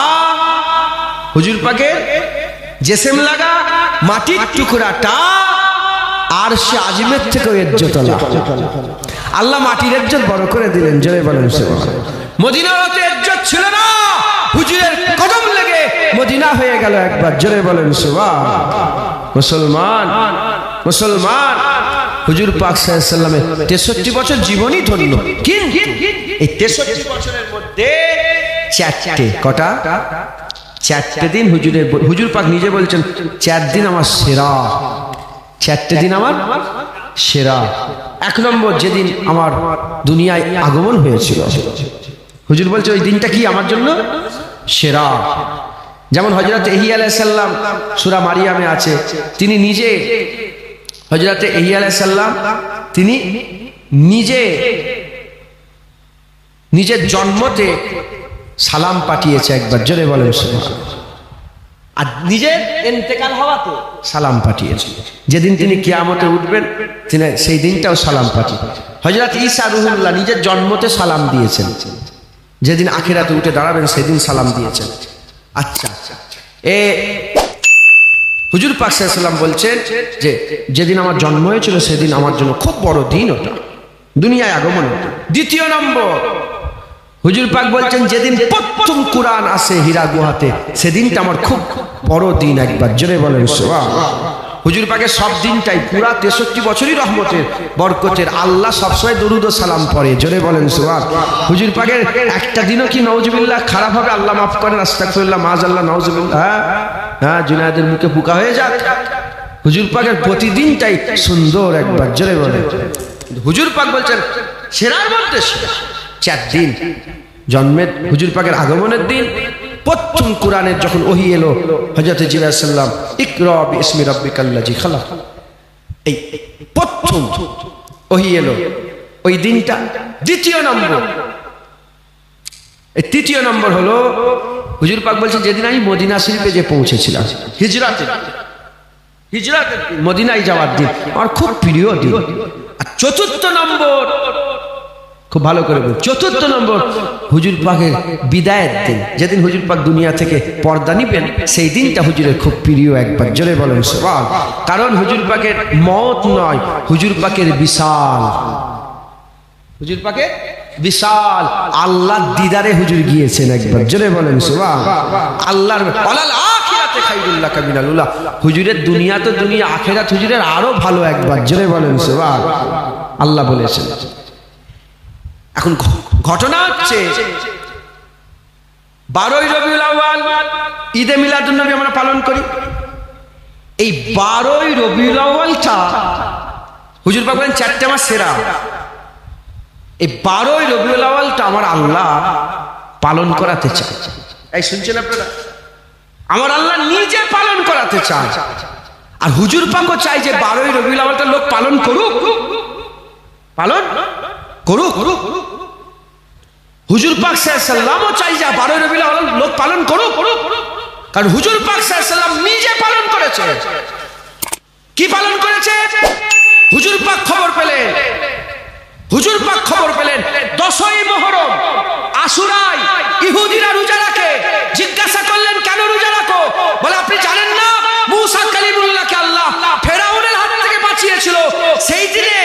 হুজুর পাকের জিসম লাগা মাটির টুকরাটা আর সে আজিমের থেকেও ইজ্জত আল্লাহ মাটির ইজ্জত বড় করে দিলেন। জয় বলেন সুবহানাল্লাহ। মদিনার অত ইজ্জত ছিল না, হুজুরের কদম লেগে মদিনা হয়ে গেল। একবার জোরে বলেন সুবহানাল্লাহ। মুসলমান মুসলমান, হুজুর পাক সাল্লাল্লাহু আলাইহি ওয়াসাল্লামের 63 বছর জীবনই ধন্য। কিন্তু এই 63 বছরের মধ্যে চারটে, কটা? চারটে দিন হুজুরের, হুজুর পাক নিজে বলছেন 4 দিন আমার সেরা, 4টে দিন আমার সেরা। 1 নম্বর যেদিন আমার দুনিয়ায় আগমন হয়েছিল, হুজুর বলছে ওই দিনটা কি আমার জন্য সেরা। যেমন হযরত ইহইয়া আলাইহিস সালাম সূরা মারিয়ামে আছে, তিনি নিজে, হযরত ইহইয়া আলাইহিস সালাম তিনি নিজের জন্মতে সালাম পাঠিয়েছে। একবার জোরে বলেন সুবহানাল্লাহ। আর নিজের ইন্তেকাল হওয়াতে সালাম পাঠিয়েছে। যেদিন তিনি কিয়ামতে উঠবেন তিনি সেই দিনটাও সালাম পাঠিয়েছেন। হযরত ঈসা রূহুল্লাহ নিজের জন্মতে সালাম দিয়েছেন, যেদিন আখিরাতে উঠে দাঁড়াবেন সেদিন সালাম দিয়েছেন। আচ্ছা, এ হুজুর পাক সাল্লাল্লাহু আলাইহি ওয়াসাল্লাম বলছেন যে যেদিন আমার জন্ম হয়েছিল সেদিন আমার জন্য খুব বড় দিন, ওটা দুনিয়ায় আগমন হতো। 2 নম্বর, হুজুর পাক বলছেন যেদিন প্রথম কুরআন আসে হীরা গুহাতে সেদিনটা আমার খুব বড় দিন। একবার জোরে বলেন সুবহানাল্লাহ। হুজুর পাকের সব দিনটাই পুরা 63 বছরই রহমতের বরকতের, আল্লাহ সবসময় দরুদ ও সালাম পড়ে। জোরে বলেন সুবহানাল্লাহ। হুজুর পাকের একটা দিনও কি নাউজুবিল্লাহ খারাপ হবে? আল্লাহ মাফ করেন, আস্তাগফিরুল্লাহ, মাআযাল্লাহ, নাউজুবিল্লাহ। হ্যাঁ জুনায়েদের মুখে পোকা হয়ে যাক। হুজুর পাকের প্রতিদিনটাই সুন্দর। একবার জোরে বলেন। হুজুর পাক বলছেন সেরার মধ্যে সেরা 4 দিন, জন্মের হুজুর পাকের আগমনের দিন, প্রথম কোরআনের যখন ওহী এলো হযরত জিবরাইল আলাইহিস সালাম, ইকরা বিইসমি রাব্বিকাল্লাযী খালাক, এই প্রথম ওহী এলো ওই দিনটা। 2 নম্বর, এই 3 নম্বর হলো হুজুর পাক বলছেন যেদিন আমি মদিনা শরীফে যে পৌঁছেছিলাম, হিজরাতের মদিনায় যাওয়ার দিন আমার খুব প্রিয় দিন। আর 4 নম্বর খুব ভালো করে বলুন। চতুর্থ নম্বর, হুজুর পাকের বিদায়ের দিন, যেদিন হুজুর পাক দুনিয়া থেকে পর্দা নিবেন, সেই দিনটা হুজুরের খুব প্রিয়। একবার জোরে বলেন সুবহান। কারণ হুজুর পাকের মওত নয়, হুজুর পাকের বিশাল, হুজুর পাকের বিশাল আল্লাহর দিদারে হুজুর গিয়েছেন। একবার জোরে বলেন সুবহান। আল্লাহর ওয়ালাল আখিরাতে খায়রুল লাকা মিনাল উলা, হুজুরের দুনিয়া তো দুনিয়া, আখিরাত হুজুরের আরো ভালো। একবার জোরে বলেন সুবহান। আল্লাহ বলেছেন। এখন ঘটনা হচ্ছে 12ই রবিউল আউয়াল ঈদে মিলাদুন নবী আমরা পালন করি। এই 12ই রবিউল আউয়ালটা হুজুর পাক বলেন 4টে মাস সেরা। এই 12ই রবিউল আউয়ালটা আমার আল্লাহ পালন করাতে চায়। এই শুনছেন আপনারা? আমার আল্লাহ নিজে পালন করাতে চায়, আর হুজুর পাকও চাই যে 12ই রবিউল আউয়ালটা লোক পালন করুক, পালন করুক। হুজুর পাক সাল্লাল্লাহু আলাইহি ওয়াসাল্লামও চাই যে 12ই রবিউল আউয়াল লোক পালন করুক, কারণ হুজুর পাক সাল্লাল্লাহু আলাইহি ওয়াসাল্লাম নিজে পালন করেছে। কি পালন করেছে? হুজুর পাক খবর পেলেন, হুজুর পাক খবর পেলেন 10ই মুহররম আশুরায় ইহুদিরা রোজা রাখে। জিজ্ঞাসা করলেন, কেন রোজা রাখো? বলে, আপনি জানেন না মুসা কালিমুল্লাহকে আল্লাহ ফেরাউনের হাত থেকে বাঁচিয়েছিল, সেই দিনে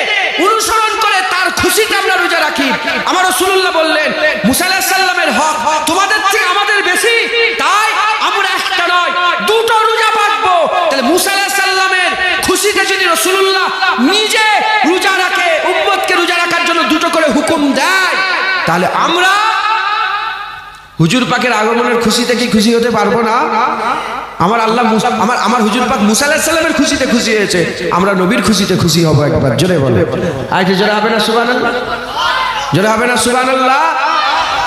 অনুসরণ করে তার খুশিতে আমরা রোজা রাখি। আমার রাসূলুল্লাহ বললেন, মুসা আলাইহিস সালামের হক তোমাদের থেকে আমাদের বেশি, তাই আমরা একটা নয় দুটো রোজা পালবো। তাহলে মুসা আলাইহিস সালামের খুশিতে যদি রাসূলুল্লাহ নিজে রোজা রাখে, উম্মতকে রোজা রাখার জন্য দুটো করে হুকুম দেয়, তাহলে আমরা হুজুর পাকের আগমনের খুশিতে কি খুশি হতে পারবো না? আমার আল্লাহ আমার হুজুর পাক মুসা আলাইহিস সালামের খুশিতে খুশি হয়েছে, আমরা নবীর খুশিতে খুশি হব। একবার জোরে বলে, আর কি জোরে হবে না সুবহানাল্লাহ? জোরে হবে না সুবহানাল্লাহ?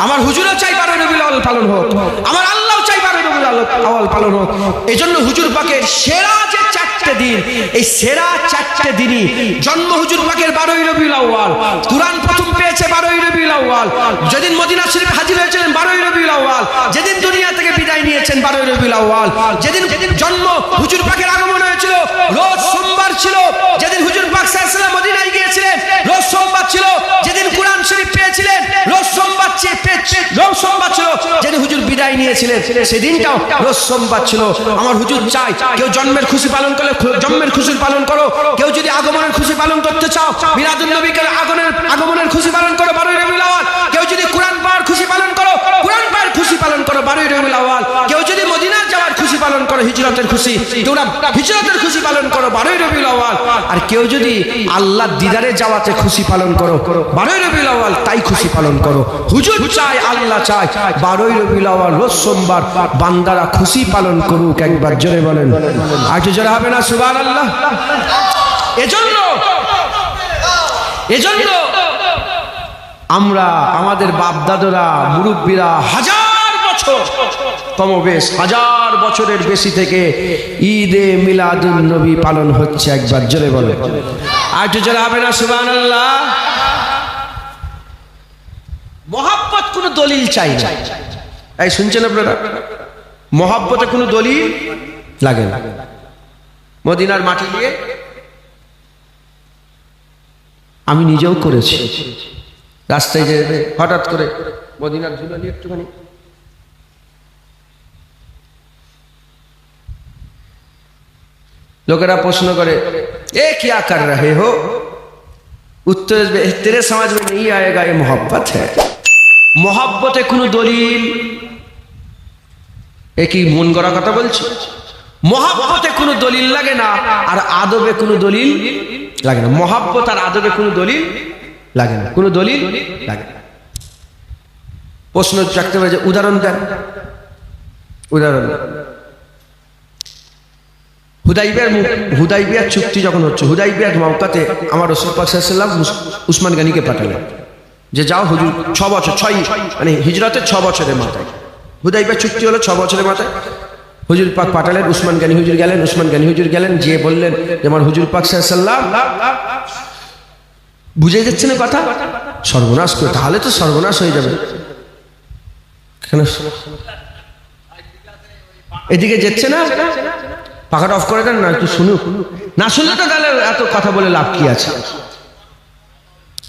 আমার হুজুরও চাই 12ই রবিউল আউয়াল পালন হোক, আমার আল্লাহও চাই 12ই রবিউল আউয়াল পালন হোক। এজন্য হুজুর পাকের সেরা যে 4টে দিন, এই সেরা 4টে দিনই জন্ম হুজুর পাকের 12ই রবিউল আউয়াল, কুরআন প্রথম পেয়েছে 12ই রবিউল আউয়াল, যেদিন মদিনা শরীফ হাজির হয়েছিলেন 12ই রবিউল আউয়াল, যেদিন দুনিয়া থেকে বিদায় নিয়েছেন 12ই রবিউল আউয়াল, যেদিন জন্ম হুজুর পাকের আগমন হয়েছিল রোজ সোমবার ছিল, যেদিন হুজুর পাক সাল্লাল্লাহু আলাইহি ওয়াসাল্লাম মদিনায় গিয়েছিলেন রোজ সোমবার ছিল, যেদিন কুরআন শরীফ পেয়েছিলেন রোজ সোমবার ছিল, যেদিন হুজুর বিদায় নিয়েছিলেন সেদিনটাও রোজ সোমবার ছিল। আমার হুজুর চাই, কেউ জন্মের খুশি পালন করলে জন্মের খুশি পালন করো, কেউ যদি আগমনের খুশি পালন করতে চাও মিলাদুন নবীকে আগমনের খুশি পালন করো 12ই রবিউল আউয়াল, কেউ যদি কুরআন পাওয়ার খুশি পালন করো কুরআন পাওয়ার খুশি পালন করো 12ই রবিউল আউয়াল, কেউ যদি মদিনায় যাওয়ার খুশি পালন করো হিজরতের খুশি, তোমরা হিজরতের খুশি পালন করো 12ই রবিউল আউয়াল, আর কেউ যদি আল্লাহর দিদারে যাওয়াতে খুশি পালন করো 12ই রবিউল আউয়াল, তাই খুশি পালন করো। হুজুর চাই, আল্লাহ চাই 12ই রবিউল আউয়াল রোজ সোমবার বান্দারা খুশি পালন করুক। একবার জোরে বলেন, আর কি জোরে হবে না সুবহানাল্লাহ? এজন্য আমরা আমাদের বাপ দাদরা মুরব্বীরা হাজার বছর কমবেশ হাজার বছরের বেশি থেকে ঈদে মিলাদুন নবী পালন হচ্ছে। একবার জোরে বলেন, আর কি জোরে হবে না সুবহানাল্লাহ? মহাব্বত কোনো দলিল চাই না। এই শুনছেন আপনারা? মহাব্বতে কোনো দলিল লাগে না। মদিনার মাটি দিয়ে আমি নিজেও করেছি, রাস্তায় যে হঠাৎ করে মদিনার ধুলো নিয়ে একটুখানি লোকেরা প্রশ্ন করে, এ क्या कर रहे हो? उत्तर तेरे समझ में नहीं आएगा, ये मोहब्बत है। मोहब्बते কোনো দলিল, এ কি মন গড়া কথা বলছি? মোহাব্বতে কোনো দলিল লাগে না, আর আদবে কোনো দলিল লাগে না। মোহাব্বত আর আদবে কোনো দলিল লাগে না, কোনো দলিল লাগে না। প্রশ্ন রাখতে পারে যে উদাহরণ দেন, উদাহরণ হুদাইবিয়ার চুক্তি যখন হচ্ছে, হুদাইবিয়ার মওকাতে আমার রাসূল পাক সাল্লাল্লাহু আলাইহি ওয়াসাল্লাম উসমান গনিকে পাঠালেন যে যাও হুজুর 6 বছর মানে হিজরতের 6 বছরের মাথায় হুদাইবিয়ার চুক্তি হলো 6 বছরের মাথায় হুজুর পাক পাঠালেন। উসমান গনি হুজুর গেলেন, উসমান গনি হুজুর গেলেন, যে বললেন যে আমার হুজুর পাক সাল্লাল্লাহু আলাইহি ওয়াসাল্লাম, বুঝে যাচ্ছে না কথা? সর্বনাশ করে, তাহলে তো সর্বনাশ হয়ে যাবে। কেন এদিকে যাচ্ছে না? পাখাটা অফ করে দেন না, একটু শুনুক। না শুনলে তো তাহলে এত কথা বলে লাভ কি আছে?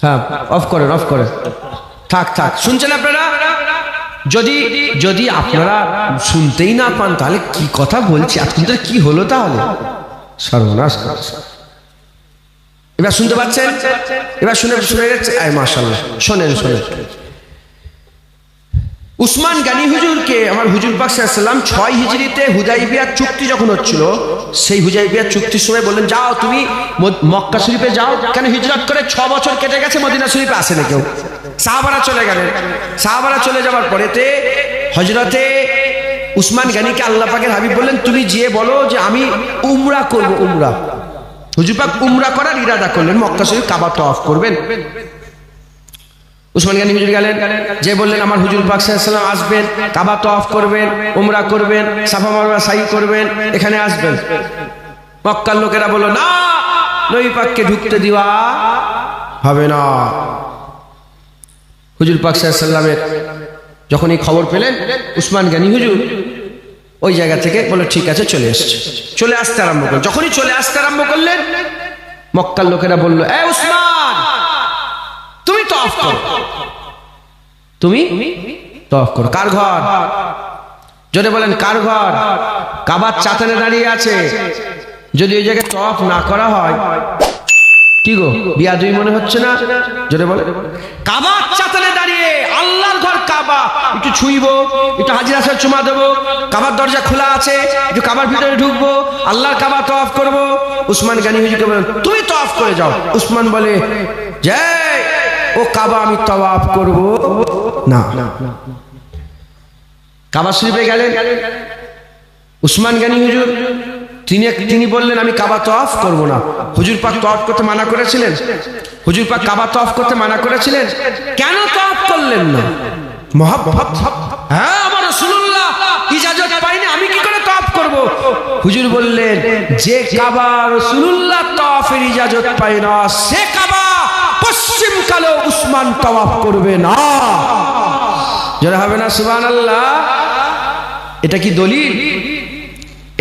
হ্যাঁ অফ করেন, অফ করেন, থাক থাক। শুনছেন আপনারা? যদি যদি আপনারা শুনতেই না পান তাহলে কি কথা বলছি, আপনাদের কি হলো তাহলে? সর্বনাশ। এবার শুনতে পাচ্ছেন? এবার শুনে যাচ্ছে? মাশাআল্লাহ, শোনেন শোনেন। উসমান গানি হুজুরকে আমার হুজুর পাক সাল্লাল্লাহু আলাইহি ওয়াসাল্লাম 6 হিজরিতে হুদাইবিয়া চুক্তি যখন হচ্ছিল, সেই হুদাইবিয়া চুক্তির সময় বললেন যাও তুমি মক্কা শরীফে যাও। কেন? হিজরত করে 6 বছর কেটে গেছে, মদিনা শরীফে আসে না কেউ। সাহাবারা চলে গেলেন। সাহাবারা চলে যাওয়ার পরেতে হযরতে উসমান গানিকে আল্লাহ পাকের হাবিব বললেন তুমি গিয়ে বলো যে আমি উমরা করব। উমরা, হুজুর পাক উমরা করার ইরাদা করলেন, মক্কা শরীফ কাবা তওয়াফ করবেন। উসমান গানি হুজুর গেলেন, যে বললেন আমার হুজুর পাক সাল্লাল্লাহু আলাইহি ওয়াসাল্লাম আসবেন, কাবা তওয়াফ করবেন, উমরা করবেন, সাফা মারওয়া সাই করবেন, এখানে আসবেন। মক্কার লোকেরা বলল না, নবী পাককে ঢুকতে দেওয়া হবে না। হুজুর পাক সাল্লাল্লাহু আলাইহি ওয়াসাল্লামের যখন এই খবর পেলেন, উসমান গানি হুজুর ওই জায়গা থেকে বলে ঠিক আছে চলে এসছে। চলে আসতে আরম্ভ করলেন। যখনই চলে আসতে আরম্ভ করলেন, মক্কার লোকেরা বলল এ উসমান তুমি তওয়াফ করো, তুমি তওয়াফ করো। কার ঘর? জোরে বলেন কার ঘর? কাবার চাতানে দাঁড়িয়ে আছে। যদি ওই জায়গায় তওয়াফ না করা হয়, কি গো বিয়াদুই মনে হচ্ছে না? জোরে বলে। কাবার চাতানে দাঁড়িয়ে, আল্লাহর ঘর কাবা, একটু ছুঁইবো, একটু হাজির আসার চুমা দেবো, কাবার দরজা খোলা আছে, একটু কাবার ভিতরে ঢুকবো, আল্লাহর কাবা তওয়াফ করবো। উসমান গানি হুজুরকে বলেন তুমি তওয়াফ করে যাও। উসমান বলে যে ও কাবা আমি তওয়াফ করব না। কাবা শরীফে গেলেন উসমান গানি হুজুর, তিনি বললেন আমি কাবা তওয়াফ করব না। হুজুর পাক তওয়াফ করতে মানা করেছিলেন? হুজুর পাক কাবা তওয়াফ করতে মানা করেছিলেন? কেন তওয়াফ করলেন না? মহব্বত। হ্যাঁ, আমার রাসূলুল্লাহ ইজাজত পাইনি, আমি কি করে তওয়াফ করব? হুজুর বললেন যে কাবা রাসূলুল্লাহ তওয়াফের ইজাজত পায় না, সে কাবা পশ্চিম কালো উসমান তওয়াফ করবে না। যারা হবে না সুবহানাল্লাহ। এটা কি দলিল?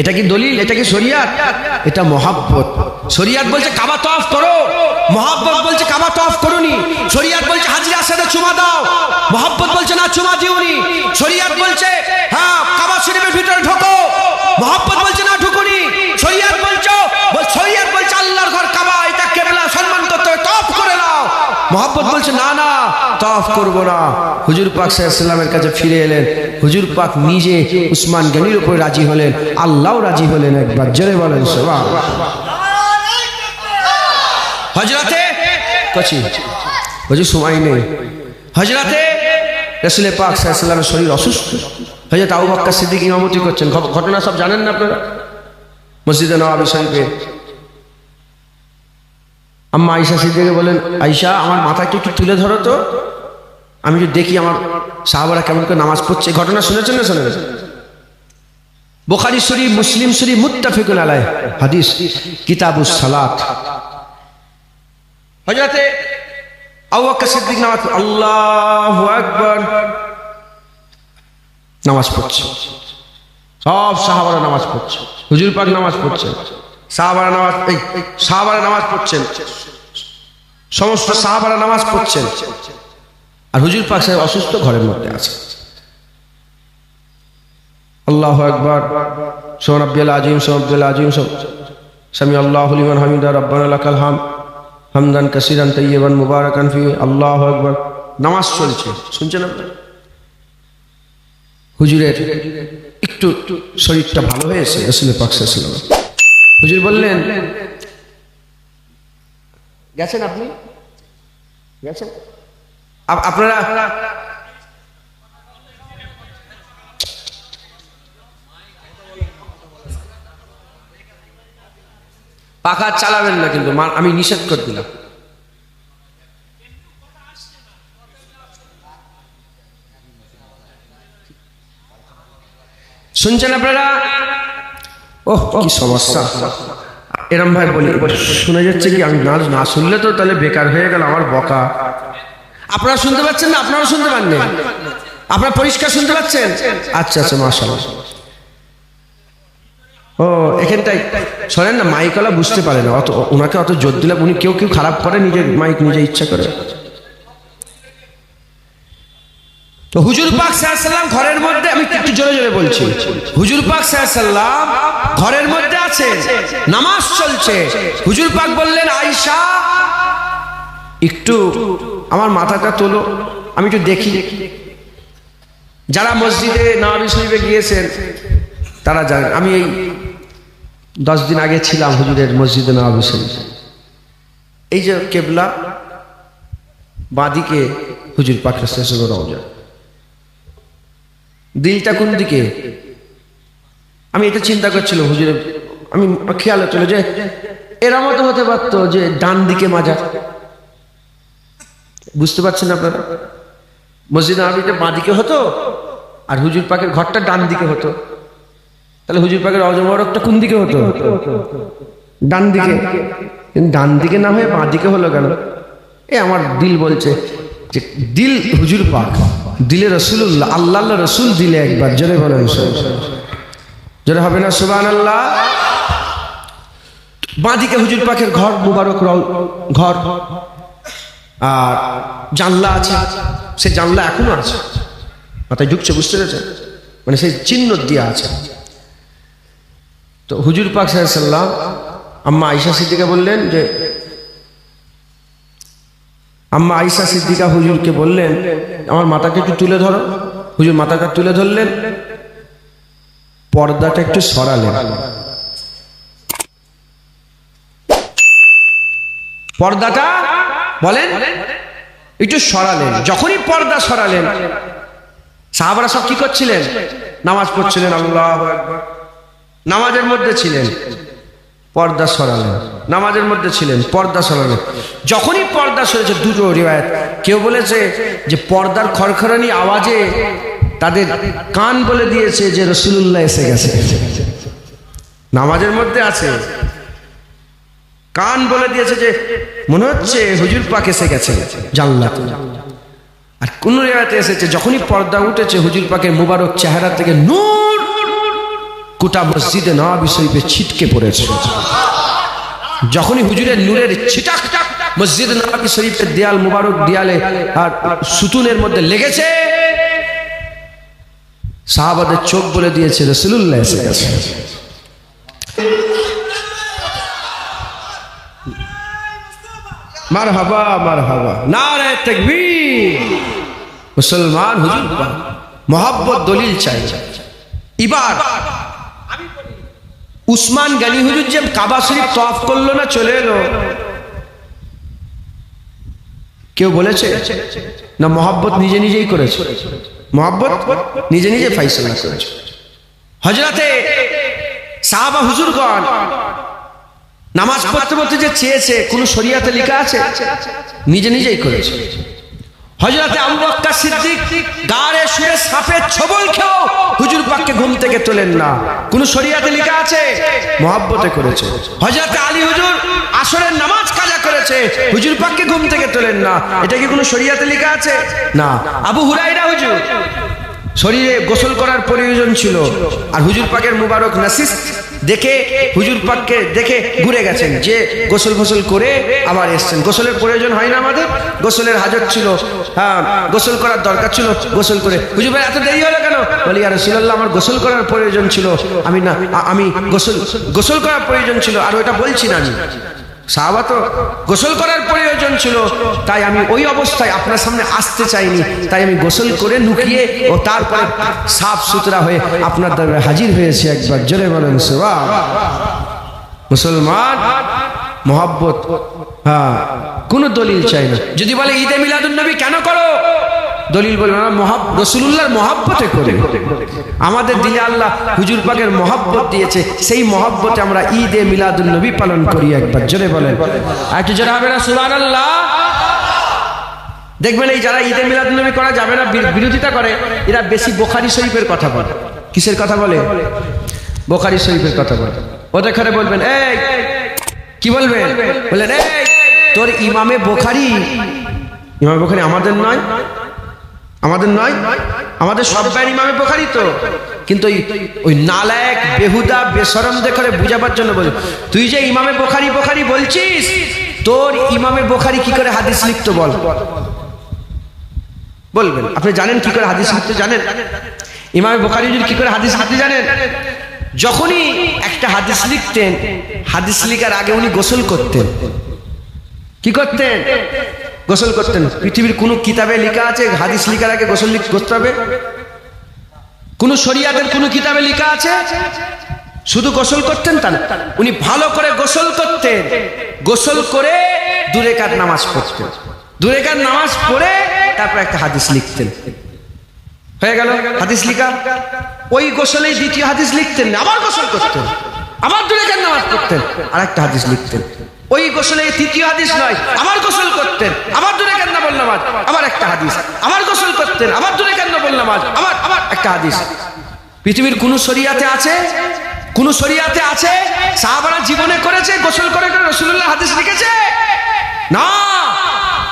এটা কি দলিল? এটা কি শরিয়াত? এটা মহব্বত। শরিয়াত বলছে কাবা তওয়াফ করো, মহব্বত বলছে কাবা তওয়াফ করোনি। শরিয়াত বলছে হাজরে আসওয়াদে চুমা দাও, মহব্বত বলছে না চুমা দিওনি। শরিয়াত বলছে হ্যাঁ কাবা শরীফের ভিতরে ঢোকো, মহব্বত বলছে না ঢুকুনি। শরিয়াত বলছে আল্লাহর ঘর কাবা, এটা কিবলা, সম্মান করতে হবে, তওয়াফ করে নাও। মহব্বত বলছে না না তওয়াফ করব না। হুজুর পাক সাল্লাল্লাহু আলাইহি ওয়াসাল্লামের কাছে ফিরে এলেন। হুজুর পাক নিজে উসমান গনির উপর রাজি হলেন, আল্লাহও রাজি হলেন। একবার জোরে বলেন সুবহানাল্লাহ। হযরতে কচি বুঝি সময় নেই। হযরতে রাসূল পাক সাল্লাল্লাহু আলাইহি ওয়াসাল্লামের শরীর অসুস্থ। হযরত আবু বকর সিদ্দিক ইমামতি করছেন। ঘটনা সব জানেন না আপনারা? মসজিদে নববী শরীফে আম্মা আয়েশা সিদ্দিকা বলেন আয়েশা আমার মাথাকে একটু তুলে ধরো তো, আমি যদি দেখি আমার সাহাবারা কেমন করে নামাজ পড়ছে। ঘটনা শুনেছেন না শোনেন? বুখারী শরীফ, মুসলিম শরীফ, মুত্তাফিকুন আলাইহি হাদিস, কিতাবুস সালাত। হযরতে আবু বকর সিদ্দিক নামাজ, আল্লাহু আকবার, নামাজ পড়ছে। সব সাহাবারা নামাজ পড়ছে, হুজুর পাক নামাজ পড়ছেন, সাহাবারা নামাজ পড়ছেন, সমস্ত সাহাবারা নামাজ পড়ছেন, আর হুজুর পাক সাহেব অসুস্থ ঘরের মধ্যে আছে। আল্লাহু আকবার, সুবহান রাব্বিয়াল আযীম, সুবহান রাব্বিয়াল আযীম, সামি আল্লাহু লিমান হামিদা, রাব্বানা লাকাল হামদ, হামদান কাসীরান তাইয়িবান মুবারাকান ফি। আল্লাহু আকবার। নামাজ চলছে, শুনছেন আপনারা? হুজুরের একটু শরীরটা ভালো হয়েছে। রাসূল পাক সাল্লাল্লাহু আলাইহি ওয়াসাল্লাম হুজুর বললেন গেছেন, আপনি গেছেন, আপনারা পাখা চালাবেন না, কিন্তু আমি নিষেধ করে দিলাম। শুনছেন আপনারা? ওহ কি সমস্যা। এরম ভাই বলি শোনা যাচ্ছে কি? আমি না শুনলে তো তাহলে বেকার হয়ে গেল আমার বকা। আপনারা শুনতে পাচ্ছেন না? আপনারা শুনতে পাননি? আপনারা পরিষ্কার শুনতে পাচ্ছেন? আচ্ছা আচ্ছা, মাশাআল্লাহ ও এখানটাই শোনেন না, মাইকওয়ালা বুঝতে পারে না, অত ওনাকে অত জোর দিলে উনি কেউ খারাপ করে, নিজের মাইক নিজে ইচ্ছা করে। তো হুজুর পাক সাল্লাল্লাহু আলাইহি ওয়াসাল্লাম ঘরের মধ্যে, আমি একটু জোরে জোরে বলছি, হুজুর পাক সাল্লাল্লাহু আলাইহি ওয়াসাল্লাম ঘরের মধ্যে আছে, নামাজ চলছে। হুজুর পাক বললেন, আয়েশা একটু আমার মাথাটা তোলো, আমি একটু দেখি। যারা মসজিদে নববী শরীফে গিয়েছেন তারা জানেন, আমি এই 10 দিন আগে ছিলাম হুজুরের মসজিদে নববী শরীফে। এই যে কেবলা, বাঁদিকে হুজুর পাক সাল্লাল্লাহু আলাইহি ওয়াসাল্লাম রওজা, দিলটা কোন দিকে? আমি এটা চিন্তা করছিলাম হুজুরের, আমি খেয়াল হচ্ছিল যে এরা মতো হতে পারতো যে ডান দিকে মাজার। বুঝতে পারছেন আপনারা? মসজিদ নববীতে বাঁ দিকে হতো আর হুজুর পাকের ঘরটা ডান দিকে হতো, তাহলে হুজুর পাকের রওজা মোবারকটা কোন দিকে হতো? ডান দিকে। কিন্তু ডান দিকে না হয়ে বাঁ দিকে হলো কেন? এ আমার দিল বলছে যে দিল হুজুর পাক, দিলে রাসূলুল্লাহ, আল্লাহ রাসূল দিলে একবার জোরে বলেন, জোরে হবে না সুবহানাল্লাহ? বাঁ দিকে হুজুর পাকের ঘর মুবারক, ঘর, আর জানলা আছে, সে জানলা এখনো আছে, মাথায় ঢুকছে, বুঝতে পেরেছেন? মানে সেই চিহ্ন দিয়ে আছে। তো হুজুর পাক সাল্লাল্লাহু আলাইহি ওয়াসাল্লাম আম্মা আয়েশা সিদ্দিকা বললেন যে, আম্মা আয়েশা সিদ্দিকা হুজুরকে বললেন, আমার মাথাকে একটু তুলে ধরো। হুজুর মাথাটা তুলে ধরলেন, পর্দাটা একটু সরালেন, পর্দাটা বলেন একটু সরালেন। যখনই পর্দা সরালেন, সাহাবারা সব কি করছিলেন? নামাজ পড়ছিলেন, আল্লাহু আকবার, নামাজের মধ্যে ছিলেন, পর্দা সরালেন, নামাজের মধ্যে ছিলেন, পর্দা সরালেন। যখনই পর্দা সরেছে, দুটো রিওয়ায়াত, কেউ বলেছে যে পর্দার খড়খড়ানি আওয়াজে তাদের কান বলে দিয়েছে যে রাসূলুল্লাহ এসে গেছে, নামাজের মধ্যে আছে, কান বলে দিয়েছে যে মনে হচ্ছে হুজুর পাক এসে গেছে জান্নাতে। আর কোন রিওয়ায়াতে এসেছে যখনই পর্দা উঠেছে, হুজুর পাকের মুবারক চেহারা থেকে নূর গোটা মসজিদে নববী শরীফে ছিটকে পড়েছে। যখনই হুজুরের নূরের ছিটাক মসজিদে নববী শরীফের দেয়াল মুবারক, দেয়ালে আর সুতুনের মধ্যে লেগেছে, সাহাবাদের চোখ বলে দিয়েছে রাসূলুল্লাহ এসে গেছে। মারহাবা মারহাবা, নারে তাকবীর। মুসলমান হুজুর পাক মোহাব্বত দলিল চাই। এবার উসমান গনি হুজুর যে কাবা শরীফ তওয়াফ করলো না, চলে এলো, কেউ বলেছে না মোহাব্বত নিজে নিজেই করেছে? মোহাব্বত নিজে নিজে ফাইসলা করেছে। হযরতে সাহাবা হুজুরগণ নামাজ পড়তে পড়তে যে চেয়েছে, কোন শরীয়তে লেখা আছে? নিজে নিজেই করেছে। হযরতে আবু বকর সিদ্দিক গাড়ে শুয়ে সাপের ছোবল খেয়েও হুজুর পাককে ঘুম থেকে তোলেন না, কোন শরীয়তে লেখা আছে? মহব্বতে করেছে। হযরতে আলী হুজুর আসরের নামাজ কাজা করেছে, হুজুর পাককে ঘুম থেকে তোলেন না, এটা কি কোনো শরীয়তে লেখা আছে? না। আবু হুরায়রা হুজুর শরীরে গোসল করার প্রয়োজন ছিল, আর হুজুর পাকের মুবারক নাসিস দেখে হুজুর পাককে দেখে ঘুরে গেছেন, যে গোসল ফসল করে আবার এসছেন। গোসলের প্রয়োজন হয় না আমাদের? গোসলের হাজত ছিল, হ্যাঁ গোসল করার দরকার ছিল, গোসল করে হুজুর ভাই এত দেরি হলো কেন? বলি ইয়া রাসূলুল্লাহ আমার গোসল করার প্রয়োজন ছিল, আমি গোসল করার প্রয়োজন ছিল, আর ওটা বলছি না আমি, সাহাবা তো গোসল করার প্রয়োজন ছিল, তাই আমি ওই অবস্থায় আপনার সামনে আসতে চাইনি, তাই আমি গোসল করে লুকিয়ে ও তারপরে সাফ সুতরা হয়ে আপনার দরবারে হাজির হয়েছে। একবার জোরে বলেন সুবহানাল্লাহ। মুসলমান মোহাব্বত, হ্যাঁ কোনো দলিল চাই না। যদি বলে ঈদে মিলাদুন নবী কেন করো, দলিল বলবে না, রাসূলুল্লাহর মহব্বতে করে। আমাদের দিলে আল্লাহ হুজুর পাকের মহব্বত দিয়েছে, সেই মহব্বতে আমরা ঈদে মিলাদুন নবী পালন করি। একবার জোরে বলেন, একটু জোরে হবে না সুবহানাল্লাহ? দেখবেন এই যারা ঈদে মিলাদুন নবী করা যাবে না বিরোধিতা করে, এরা বেশি বুখারী শরীফের কথা বলে। কিসের কথা বলে? বুখারী শরীফের কথা বলে। ওদের ঘরে বলবেন, এই কি বলবেন? বললেন এই তোর ইমামে বুখারী, ইমামে বুখারী আমাদের নয়, আমাদের নয়, আমাদের সব ভাইয়ের ইমামে বুখারী তো। কিন্তু ওই নালায়েক বেহুদা বেশরমদের করে বুঝাবার জন্য বলে, তুই যে ইমামে বুখারী বুখারী বলছিস, তোর ইমামে বুখারী কি করে হাদিস লিখতো বল। বলবেন আপনি জানেন কি করে হাদিস লিখতে জানেন? ইমামে বুখারী কি করে হাদিস লিখতে জানেন? যখনই একটা হাদিস লিখতেন, হাদিস লিখার আগে উনি গোসল করতেন। কি করতেন? গোসল করতেন। পৃথিবীর কোন কিতাবে লেখা আছে হাদিস লিখার আগে গোসল করতে হবে? কোন শরিয়াতের কোন কিতাবে লেখা আছে? শুধু গোসল করতেন তা না, উনি ভালো করে গোসল করতেন। গোসল করে 2 রাকাত নামাজ পড়তেন। 2 রাকাত নামাজ পড়ে তারপর একটা হাদিস লিখতেন। হয়ে গেল হাদিস লিখা। ওই গোসলেই দ্বিতীয় হাদিস লিখতেন না, আবার গোসল করতেন, আবার 2 রাকাত নামাজ পড়তেন, আর একটা হাদিস লিখতেন। ওই গোসলে তৃতীয় হাদিস নয়, আবার গোসল করতেন, আবার 2 রাকাত নফল নামাজ, আবার একটা হাদিস, আবার গোসল করতেন, আবার 2 রাকাত নফল নামাজ, আবার একটা হাদিস। পৃথিবীর কোন শরিয়াতে আছে? কোন শরিয়াতে আছে সাহাবারা জীবনে করেছে গোসল করে করে রাসূলুল্লাহ হাদিস লিখেছে? না।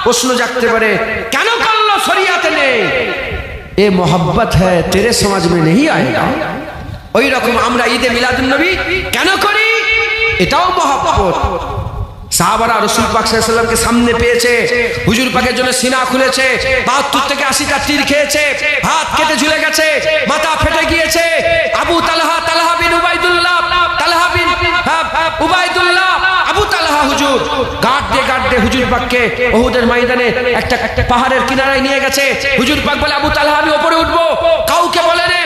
প্রশ্ন জাগতে পারে কেন করলো? শরিয়াতে নেই। এ মোহব্বত হ্যায় তেরে সমাজ মে নেহি আয়েগা। ওই রকম আমরা ঈদে মিলাদুন নবী কেন করি? এটাও মোহব্বত। সাহাবারা রাসূল পাক সাল্লাল্লাহু আলাইহি ওয়াসাল্লামকে সামনে পেয়েছে, হুজুর পাকের জন্য সিনা খুলেছে, ৭২ থেকে ৮০টা তীর খেয়েছে, হাত কেটে ঝুলে গেছে, মাথা ফেটে গিয়েছে। আবু তালহা বিন উবাইদুল্লাহ, আবু তালহা হুজুর গার্ড দিয়ে হুজুর পাককে উহুদের ময়দানে একটা পাহাড়ের কিনারায় নিয়ে গেছে। হুজুর পাক বলে, আবু তালহা আমি উপরে উঠবো, কাউকে বলে নে,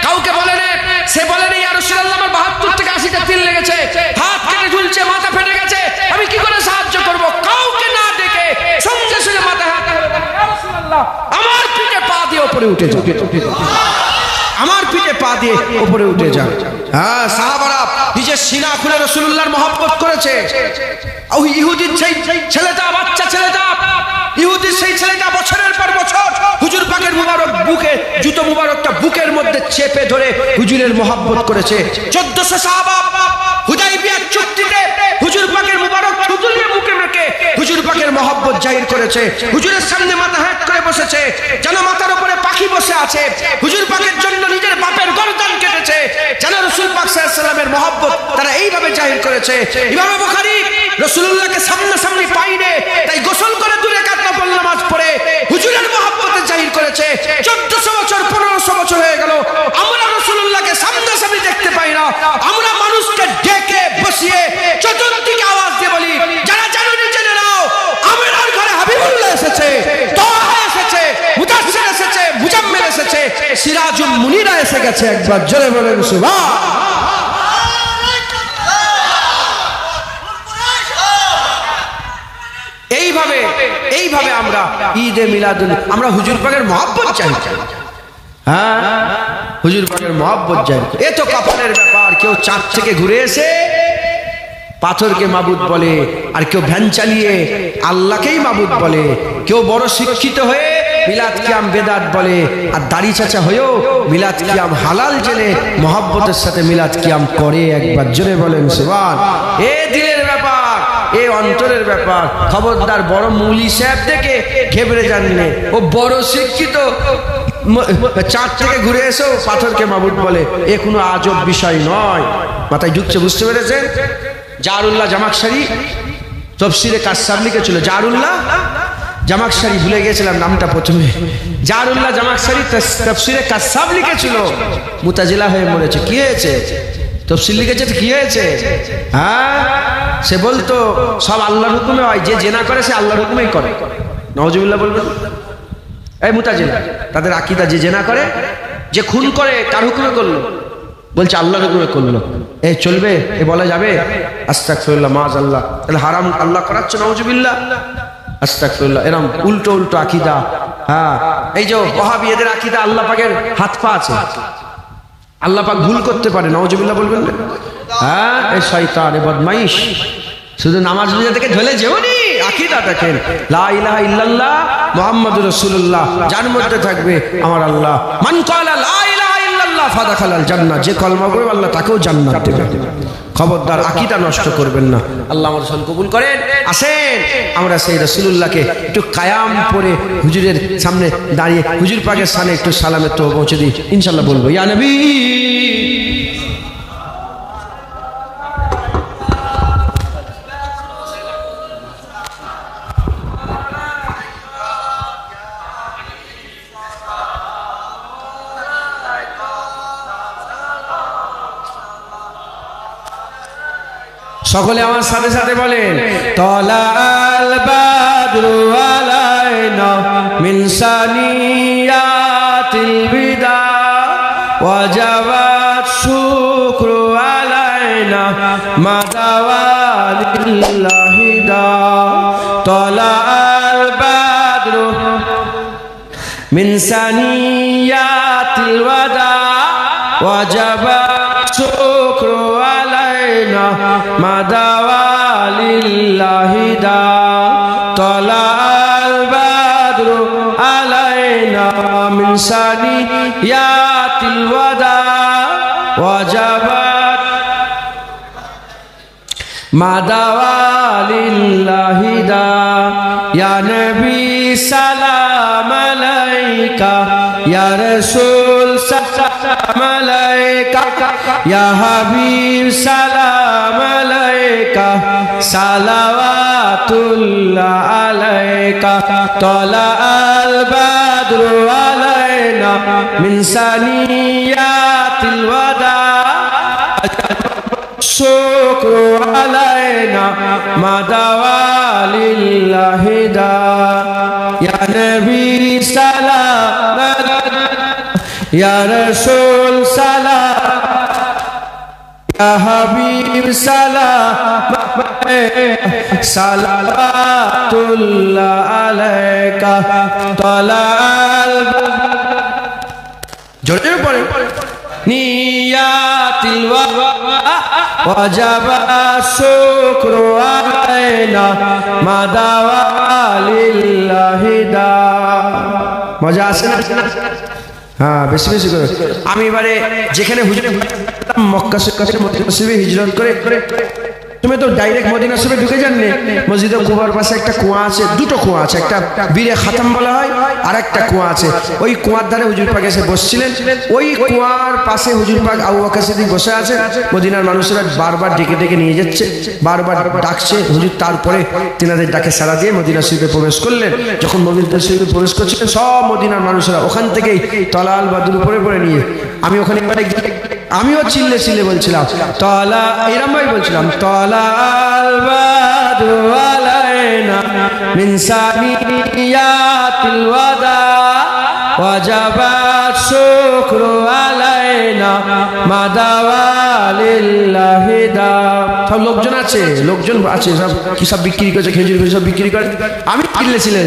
কাউকে বলে নে। সে বলে নে, ইয়া রাসূলুল্লাহ আমার ৭২ থেকে ৮০টা তীর লেগেছে, হাত কেটে ঝুলছে, মাথা ফেটে গেছে, আমি কি করে সাহায্য করব? কাউকে না ডেকে সঙ্গে সঙ্গে মাথা হাত ধরে বলে, ইয়া রাসূলুল্লাহ আমার পিঠে পা দিয়ে উপরে উঠে যাও, আমার পিঠে পা দিয়ে উপরে উঠে যাও। হ্যাঁ, সাহাবারা নিজের সিনা খুলে রাসূলুল্লাহর মহব্বত করেছে। ওই ইহুদির সেই ছেলেটা, বাচ্চা ছেলেটা, ইহুদির সেই ছেলেটা বছরের পর বছর হুজুর পাকের মুবারক বুকে, জুতো মুবারকটা বুকের মধ্যে চেপে ধরে হুজুরের মহব্বত করেছে। 1400 সাহাবা হুদাইবিয়ার চুক্তিতে হুজুর পাকের মুবারক থুতুলিয়ে মুখে মেখে হুজুর পাকের মহব্বত জাহির করেছে। হুজুরের সামনে মাথা হেঁট করে বসেছে, যেন মাথার উপরে পাখি বসে আছে। হুজুর পাকের জন্য নিজের বাপের গর্দান কেটেছে, যেন রাসূল পাক সাল্লাল্লাহু আলাইহি ওয়াসাল্লামের মহব্বত তারা এইভাবে জাহির করেছে। ইমাম বুখারী রাসূলুল্লাহকে সামনাসামনি পাইনে, তাই গোসল করে 2 রাকাত নফল নামাজ পড়ে হুজুরের মহব্বতে জাহির করেছে। 1400 বছর 1500 বছর হয়ে গেল, আমরা রাসূলুল্লাহকে সামনাসামনি দেখতে পাই না। আমরা মানুষকে ডেকে বসিয়ে চতুর্দিকে আওয়াজ দিয়ে বলি, যারা জানো নি জেনে নাও, আমার ঘরে হাবিবুল্লাহ এসেছে, তাহা এসেছে, মুদাসসির এসেছে, মুজাম্মিল এসেছে, সিরাজুল মুনিরা এসে গেছে। একবার জোরে বলেন সুবহান। এইভাবে আমরা ঈদে মিলাদুন, আমরা হুজুর পাকের মহব্বত চাই। হ্যাঁ, হুজুর পাকের মহব্বত চাই। এ তো কপালের ব্যাপার। কেউ চাঁদ থেকে ঘুরে এসে পাথরকে মাবুদ বলে, আর কেউ ভ্যান চালিয়ে আল্লাহকেই মাবুদ বলে। কেউ বড় শিক্ষিত হয়ে মিলাদ কিয়াম বেদাত বলে, আর দাড়ি চাচা হয়েও মিলাদ কিয়াম হালাল জেনে মহব্বতের সাথে মিলাদ কিয়াম করে। একবার জোরে বলেন সুবহান। এ দিলের ব্যাপার, এ অন্তরের ব্যাপার। খবরদার বড় মৌলী সাহেব দেখে ঘেবড়ে জানলে, ও বড় শিক্ষিত চাঁদ থেকে ঘুরে এসেও পাথরকে মাবুদ বলে, এ কোনো আজব বিষয় নয়। মাথায় ঢুকছে, বুঝতে পেরেছেন? জারুল্লাহ জামাকশারি তাফসীরে কাসসাব লিখেছিল। জারুল্লাহ জামাকশারি, ভুলে গিয়েছিলাম নামটা প্রথমে। জারুল্লাহ জামাকশারি তাফসীরে কাসসাব লিখেছিল, মুতাজিলা হয়ে মরেছে। কি হয়েছে? তাফসীর লিখেছে, কি হয়েছে? হ্যাঁ, সে বলতো সব আল্লাহর হুকুমে হয়, যে জেনা করে সে আল্লাহর হুকুমেই করে। নাউজুবিল্লাহ বলবেন। এই মুতাজিলা তাদের আকীদা, যে জেনা করে, যে খুন করে, কার হুকুমে করলো? বলছে আল্লাহর হুকুমে করলো। এ চলবে? এ বলা যাবে? আস্তাগফিরুল্লাহ, মাআযাল্লাহ। তাহলে হারাম আল্লাহ করাচ্ছে, নাউজুবিল্লাহ, আস্তাগফিরুল্লাহ। এরকম উল্টো উল্টো আকীদা। হ্যাঁ, এই যে ওয়াহাবিদের আকীদা আল্লাহ পাকের হাত পা আছে, আল্লাহ পাক ভুল করতে পারে, নাউজুবিল্লাহ বলবেন না? হ্যাঁ, এই শয়তান, এ বদমাইশ। শুধু নামাজ রোজা থেকে ঢলে যেওনি, আকীদা দেখেন, লা ইলাহা ইল্লাল্লাহ মুহাম্মাদুর রাসূলুল্লাহ, যার মধ্যে থাকবে আমার আল্লাহ। মান ক্বালা লা ইলাহা ইল্লাল্লাহ ফাদাখালাল জান্নাহ, যে কলমা পড়বে আল্লাহ তাকেও জান্নাত দেবে। খবরদার আকীদা নষ্ট করবেন না। আল্লাহ আমার রাসূল কবুল করেন। আসেন আমরা সেই রাসূলুল্লাহকে একটু কায়াম পরে হুজুরের সামনে দাঁড়িয়ে হুজুর পাকের সামনে একটু সালামের তো পৌঁছে দিই, ইনশাআল্লাহ বলবো ইয়া নবী। সকলে আমার সাথে সাথে বলেন, তলাল বাদরু আলাইনা মিন সানিয়াতিল বিদা ওয়াজাবাত শুকরু আলাইনা মাদাওয়ালিল্লাহি দা। তলাল বাদরু মিন সানিয়াতিল ওয়াদা ওয়াজাবাত শুকরু আলাইনা মাদাওয়ালিল্লাহি দা। তলাল বাদরু আলাইনা মিন সানিয়াতিল ওয়াদা ওয়াজাবাত মাদাওয়ালিল্লাহি দা। ইয়া নবী সালাম আলাইকা, ইয়া রাসূল সালাম আলাইকা, ইয়া হাবিব সালাম আলাইকা, সালাওয়াতুল্লাহ আলাইকা। তলাল বাদরু আলাইনা মিন সানিয়াতিল ওয়াদা শুকরু আলাইনা মাদাওয়ালিল্লাহি দা। ইয়া নবী সালাম আলাইকা, ইয়া রাসূল সালাম, ইয়া হাবিব সালাম, সালাওয়াতুল্লাহ আলাইকা। তলাল জোরে পড়ে নিয়াতিল ওয়াজাবা শুকরু আলাইনা মাদাওয়ালিল্লাহি দা। মজা আসে না? হ্যাঁ, বেশি বেশি করে। আমি এবারে যেখানে হুজুরে মক্কা শরীফের মদিনা শরীফে হিজরত করে তুমি তো ডাইরেক্ট মদিনা শরীফে ঢুকে যাননি। মসজিদে কুবার পাশে একটা কুয়া আছে, দুটো কুয়া আছে, একটা বীরে খাতাম বলা হয়, আর একটা কুয়া আছে। ওই কুয়ার ধারে হুজুর পাক এসে বসছিলেন। ওই কুয়ার পাশে হুজুর পাক আবু বকর সিদ্দিক বসে আছে। মদিনার মানুষেরা বারবার ডেকে ডেকে নিয়ে যাচ্ছে, বারবার ডাকছে হুজুর। তারপরে তিনাদের ডাকে সাড়া দিয়ে মদিনা শরীফে প্রবেশ করলেন। যখন মদিনা শরীফে প্রবেশ করছিলেন, সব মদিনার মানুষেরা ওখান থেকেই তলাল বাদরু পরে পরে নিয়ে, আমি ওখানে আমিও চিল্লে চিল্লে বলছিলাম তলা, এরম ভাই বলছিলাম, তলাল বাদরু আলাইনা মিন সানিয়াতিল ওয়াদা ওয়াজাবাত শুকরু আলাইনা মাদাওয়ালিল্লাহি দা। সব লোকজন আছে, লোকজন আছে, সব কি সব বিক্রি করছে, খেজুর সব বিক্রি করে। আমি চিল্লে ছিলেন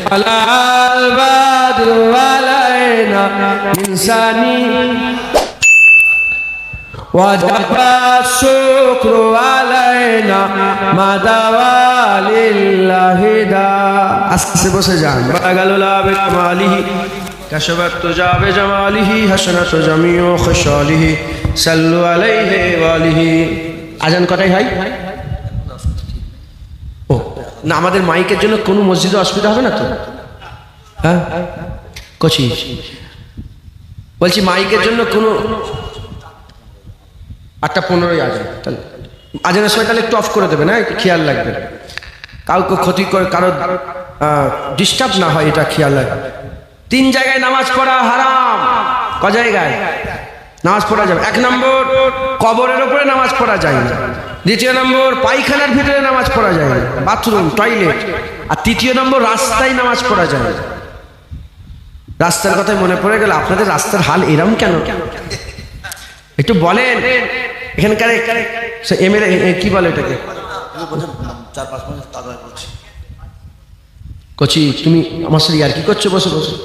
তলাল বাদরু আলাইনা মিন সানিয়াতিল ওয়াজাবাত শুকরু আলাইনা মাদাওয়ালিল্লাহি দা। আস্তে বসে যান। বাগালুলা বিকামালিহি কাশাবাত তুজা বিজামালিহি হাসানাত জামিউ খুশালিহি সাল্লু আলাইহি ওয়া আলিহি। আজান কটাই হয়? ও না, আমাদের মাইকের জন্য কোনো মসজিদে অসুবিধা হবে না তো? হ্যাঁ কচি বলছি, মাইকের জন্য কোনো 8:15 আজান, তাহলে আজানের সময় তাহলে একটু অফ করে দেবে না, একটু খেয়াল রাখবে, কাউকে ক্ষতি করে কারো ডিস্টার্ব না হয়, এটা খেয়াল রাখবে। 3 জায়গায় নামাজ পড়া হারাম। ক জায়গায় নামাজ পড়া যাবে? 1 নম্বর কবরের উপরে নামাজ পড়া যায় না। 2 নম্বর পায়খানার ভিতরে নামাজ পড়া যায় না, বাথরুম টয়লেট। আর 3 নম্বর রাস্তায় নামাজ পড়া যায় না। রাস্তার কথায় মনে পড়ে গেল, আপনাদের রাস্তার হাল এরম কেন একটু বলেন। এখানকার এমএলএ কি বলে এটাকে, 4-5 মিনিট তাড়াতাড়ি বলছি। কচি তুমি আমার সাথে আর কি করছো বসে বসে?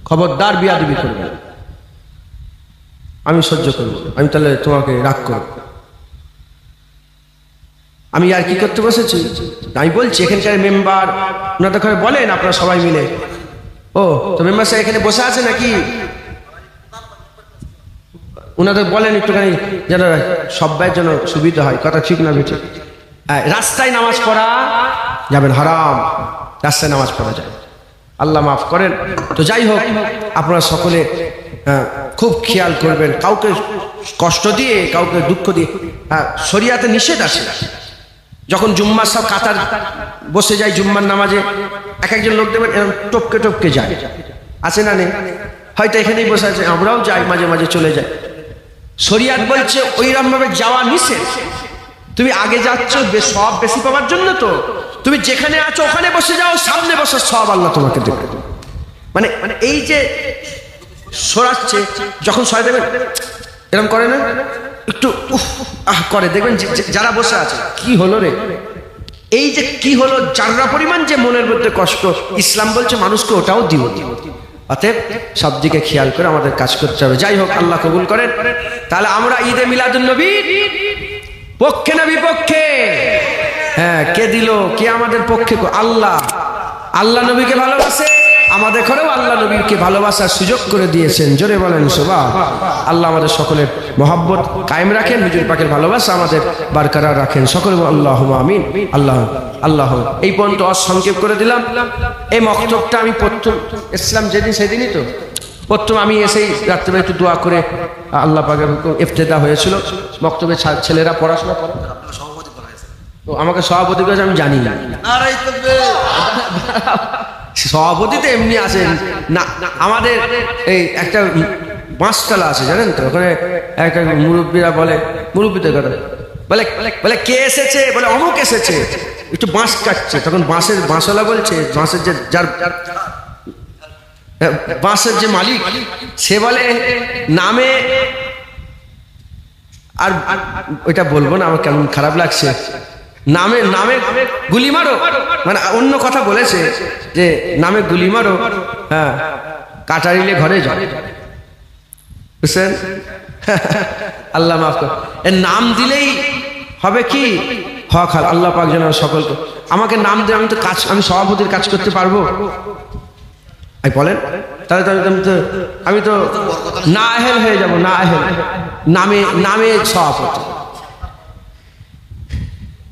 খবরদার বিয়াদবি করবে, আমি সহ্য করবো, আমি তাহলে তোমাকে রাগ করব। আমি আর কি করতে বসেছি? আমি বলছি এখানকার মেম্বার ওনাদের ঘরে বলেন আপনারা সবাই মিলে। ও তো মেম্বার সাহেব এখানে বসে আছে নাকি? ওনাদের বলেন একটুখানি যেন সবাই যেন সুবিধা হয়, কথা ঠিক না বেঠিক? রাস্তায় নামাজ পড়া যাবেন, হারাম, রাস্তায় নামাজ পড়া যায়, আল্লাহ মাফ করেন। তো যাই হোক, আপনারা সকলে খুব খেয়াল করবেন, কাউকে কষ্ট দিয়ে কাউকে দুঃখ দিয়ে, শরিয়াতে নিষেধ আছে। যখন জুম্মার সব কাতার বসে যায় জুম্মার নামাজে, এক একজন লোক দেবেন এরকম টপকে টপকে যায়, আছে না নেই? হয়তো এখানেই বসে আছে, আমরাও যাই, মাঝে মাঝে চলে যাই। শরিয়াত বলছে ওইরকম ভাবে যাওয়া নিষেধ। তুমি আগে যাচ্ছ সব বেশি পাওয়ার জন্য, তো তুমি যেখানে আছো ওখানে বসে যাও, সামনে বসে সব আল্লাহ তোমাকে দেবে। মানে মানে এই যে সরাচ্ছে, যখন সরাই দেবেন এরকম করে না, একটু করে দেখবেন যারা বসে আছে, কি হলো রে, এই যে কি হলো, যারা পরিমাণ যে মনের মধ্যে কষ্ট, ইসলাম বলছে মানুষকে ওটাও দিও। অতএব সব দিকে খেয়াল করে আমাদের কাজ করতে হবে। যাই হোক, আল্লাহ কবুল করেন। তাহলে আমরা ঈদে মিলাদুন নবী পক্ষে না বিপক্ষে? হ্যাঁ, কে দিল? কে আমাদের পক্ষে? আল্লাহ। আল্লাহ নবীকে ভালোবাসে, আমাদের ঘরেও আল্লাহ নবীকে ভালোবাসার সুযোগ করে দিয়েছেন। জোরে বলেন সুবহান। আল্লাহ আমাদের সকলের মহব্বত কায়েম রাখেন, হুজুর পাকের ভালোবাসা আমাদের বারকরার রাখেন। সকলে আল্লাহুম্মা আমিন। আল্লাহ আল্লাহ। এই পর্যন্ত সংক্ষেপ করে দিলাম। এই মক্তবটা আমি প্রথম ইসলাম যেদিন সেদিনই তো প্রথম আমি এসেই রাত্রে একটু দোয়া করে আল্লাহ পাকের ইফতেদা হয়েছিল। মক্তবে ছেলেরা পড়াশোনা করে, সভাপতি বানাইছে। তো আমাকে সভাপতি করেছে আমি জানি না। নারাই তাকবীর। সভাপতি তো এমনি আছেন না, আমাদের এই একটা বাঁশতলা আছে জানেন তো, ওখানে একটা মুরব্বীরা বলে, মুরব্বীদের কথা বলে, বলে কে এসেছে, বলে অমুক এসেছে, একটু বাঁশ কাটছে, তখন বাঁশওয়ালা বলছে, বাঁশের যে যার বাঁশের যে মালিক, সে বলে নামে, আর ওইটা বলবো না, আমার কেমন খারাপ লাগছে, নামে নামে গুলি মারো, মানে অন্য কথা বলেছে যে নামে গুলি মারো, হ্যাঁ, কাটারিলে ঘরে যাও, বুঝছেন? আল্লাহ মাফ কর। এর নাম দিলেই হবে কি হক হাল। আল্লাহ পাক যেন সকলকে, আমাকে নাম দিয়ে আমি তো কাজ, আমি সভাপতির কাজ করতে পারবো? এই বলেন, তাহলে আমি তো না আহেল হয়ে যাব, না আহেল, নামে নামে সভাপতি।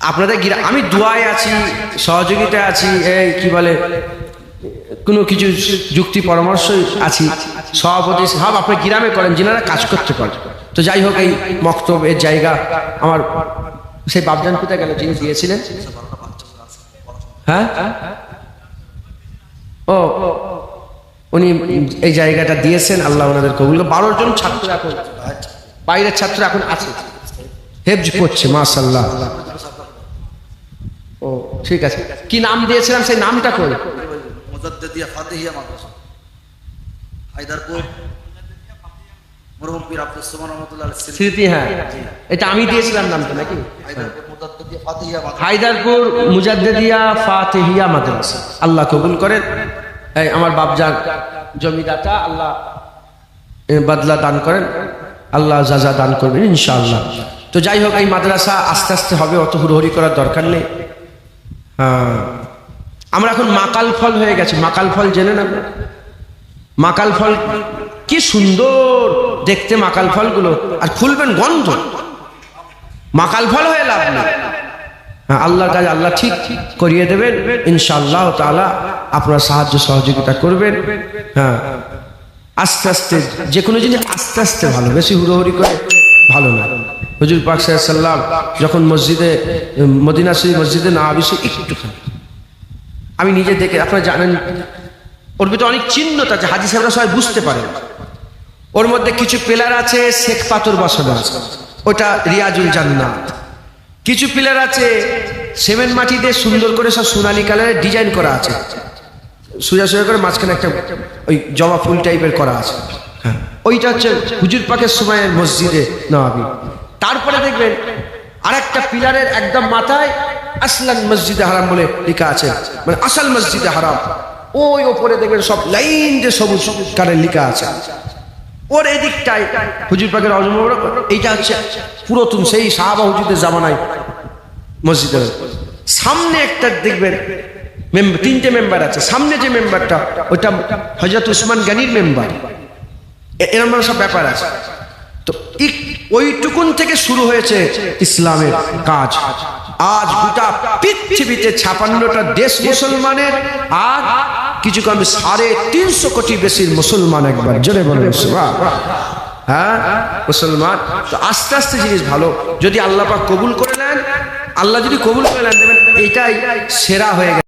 আপনাদের আমি দোয়ায় আছি, সহযোগিতায় আছি, এই কি বলে কোনো কিছু যুক্তি পরামর্শ আছি, সভাপতি সব আপনার গ্রামে করেন যিনারা কাজ করতে পারেন। তো যাই হোক, এই মক্তব এর জায়গা আমার সেই বাপজান কোথায় গেল যিনি দিয়েছিলেন? হ্যাঁ, ও উনি এই জায়গাটা দিয়েছেন, আল্লাহ ওনাদের কবুল। 12 জন ছাত্র এখন, বাইরের ছাত্র এখন আছে, হেফজ করছে, মাশাআল্লাহ। ও ঠিক আছে, কি নাম দিয়েছিলাম সেই নামটা কই? মুজাদ্দিদিয়া ফাতিহিয়া মাদ্রাসা, হায়দারপুর, মরহুম পীর আব্দুস সামাদ রহমাতুল্লাহ আলাইহি স্মৃতি। হ্যাঁ, এটা আমি দিয়েছিলাম নামটা নাকি? হায়দারপুর মুজাদ্দিদিয়া ফাতিহিয়া মাদ্রাসা, হায়দারপুর মুজাদ্দিদিয়া ফাতিহিয়া মাদ্রাসা। আল্লাহ কবুল করেন। এই আমার বাপজান জমিদাতা, আল্লাহ বদলা দান করেন, আল্লাহ জাযা দান করবেন ইনশাআল্লাহ। তো যাই হোক, এই মাদ্রাসা আস্তে আস্তে হবে, অত হুড়োহুড়ি করার দরকার নেই। হ্যাঁ, আমরা এখন মাকাল ফল হয়ে গেছে। মাকাল ফল জেনে না? মাকাল ফল কি সুন্দর দেখতে, মাকাল ফলগুলো, আর খুলবেন গন্ধ, মাকাল ফল হয়ে লাভ নেই। হ্যাঁ, আল্লাহর কাছে আল্লাহ ঠিক করিয়ে দেবেন ইনশাআল্লাহ তাআলা। আপনারা সাহায্য সহযোগিতা করবেন। হ্যাঁ, আস্তে আস্তে যে কোনো জিনিস আস্তে আস্তে ভালো, বেশি হুড়োহুড়ি করে ভালো না। হুজুর পাক সাল্লাল্লাহু আলাইহি ওয়াসাল্লাম যখন মসজিদে মদিনা শরীফ মসজিদে নববী একটুখানি, আমি নিজে দেখে, আপনারা জানেন ওর ভিতরে অনেক চিহ্নতা আছে, হাজি সাহেবরা সবাই বুঝতে পারে। ওর মধ্যে কিছু পিলার আছে শেখ পাথর বসানো আছে, ওটা রিয়াজুল জান্নাত। কিছু পিলার আছে সিমেন্ট মাটি দিয়ে সুন্দর করে সব সোনালী কালারের ডিজাইন করা আছে, সোজা সোজা করে মাঝখানে একটা ওই জবা ফুল টাইপের করা আছে। হ্যাঁ, ওইটা হচ্ছে হুজুর পাকের সময়ের মসজিদে নববী। তারপরে দেখবেন আরেকটা পিলারের একদম মাথায় আসলান মসজিদে হারাম বলে লেখা আছে, মানে আসল মসজিদে হারাম। ওই ওপরে দেখবেন সব লাইন যে সবুজ কালারের লেখা আছে। ওর এদিকটাই হুজুর পাকের রওজা মোবারক, এইটা হচ্ছে পুরাতন সেই সাহাবা হুজুরদের জামানায় মসজিদের। সামনে একটা দেখবেন তিনটে মেম্বার আছে, সামনে যে মেম্বারটা ওইটা হযরত উসমান গনির মেম্বার, এরকম সব ব্যাপার আছে। তো ওইটুকুন থেকে শুরু হয়েছে ইসলামের কাজ। আজ গোটা পৃথিবীতে 56টা দেশ মুসলমানের, আর কিছু কম 350 কোটি বেশির মুসলমান। একবার জোরে বলেন সুবহানাল্লাহ। হ্যাঁ মুসলমান। তো আস্তে আস্তে জিনিস ভালো, যদি আল্লাহ পাক কবুল করে নেন, আল্লাহ যদি কবুল করে নেন, দেখবেন এইটাই সেরা হয়ে গেছে।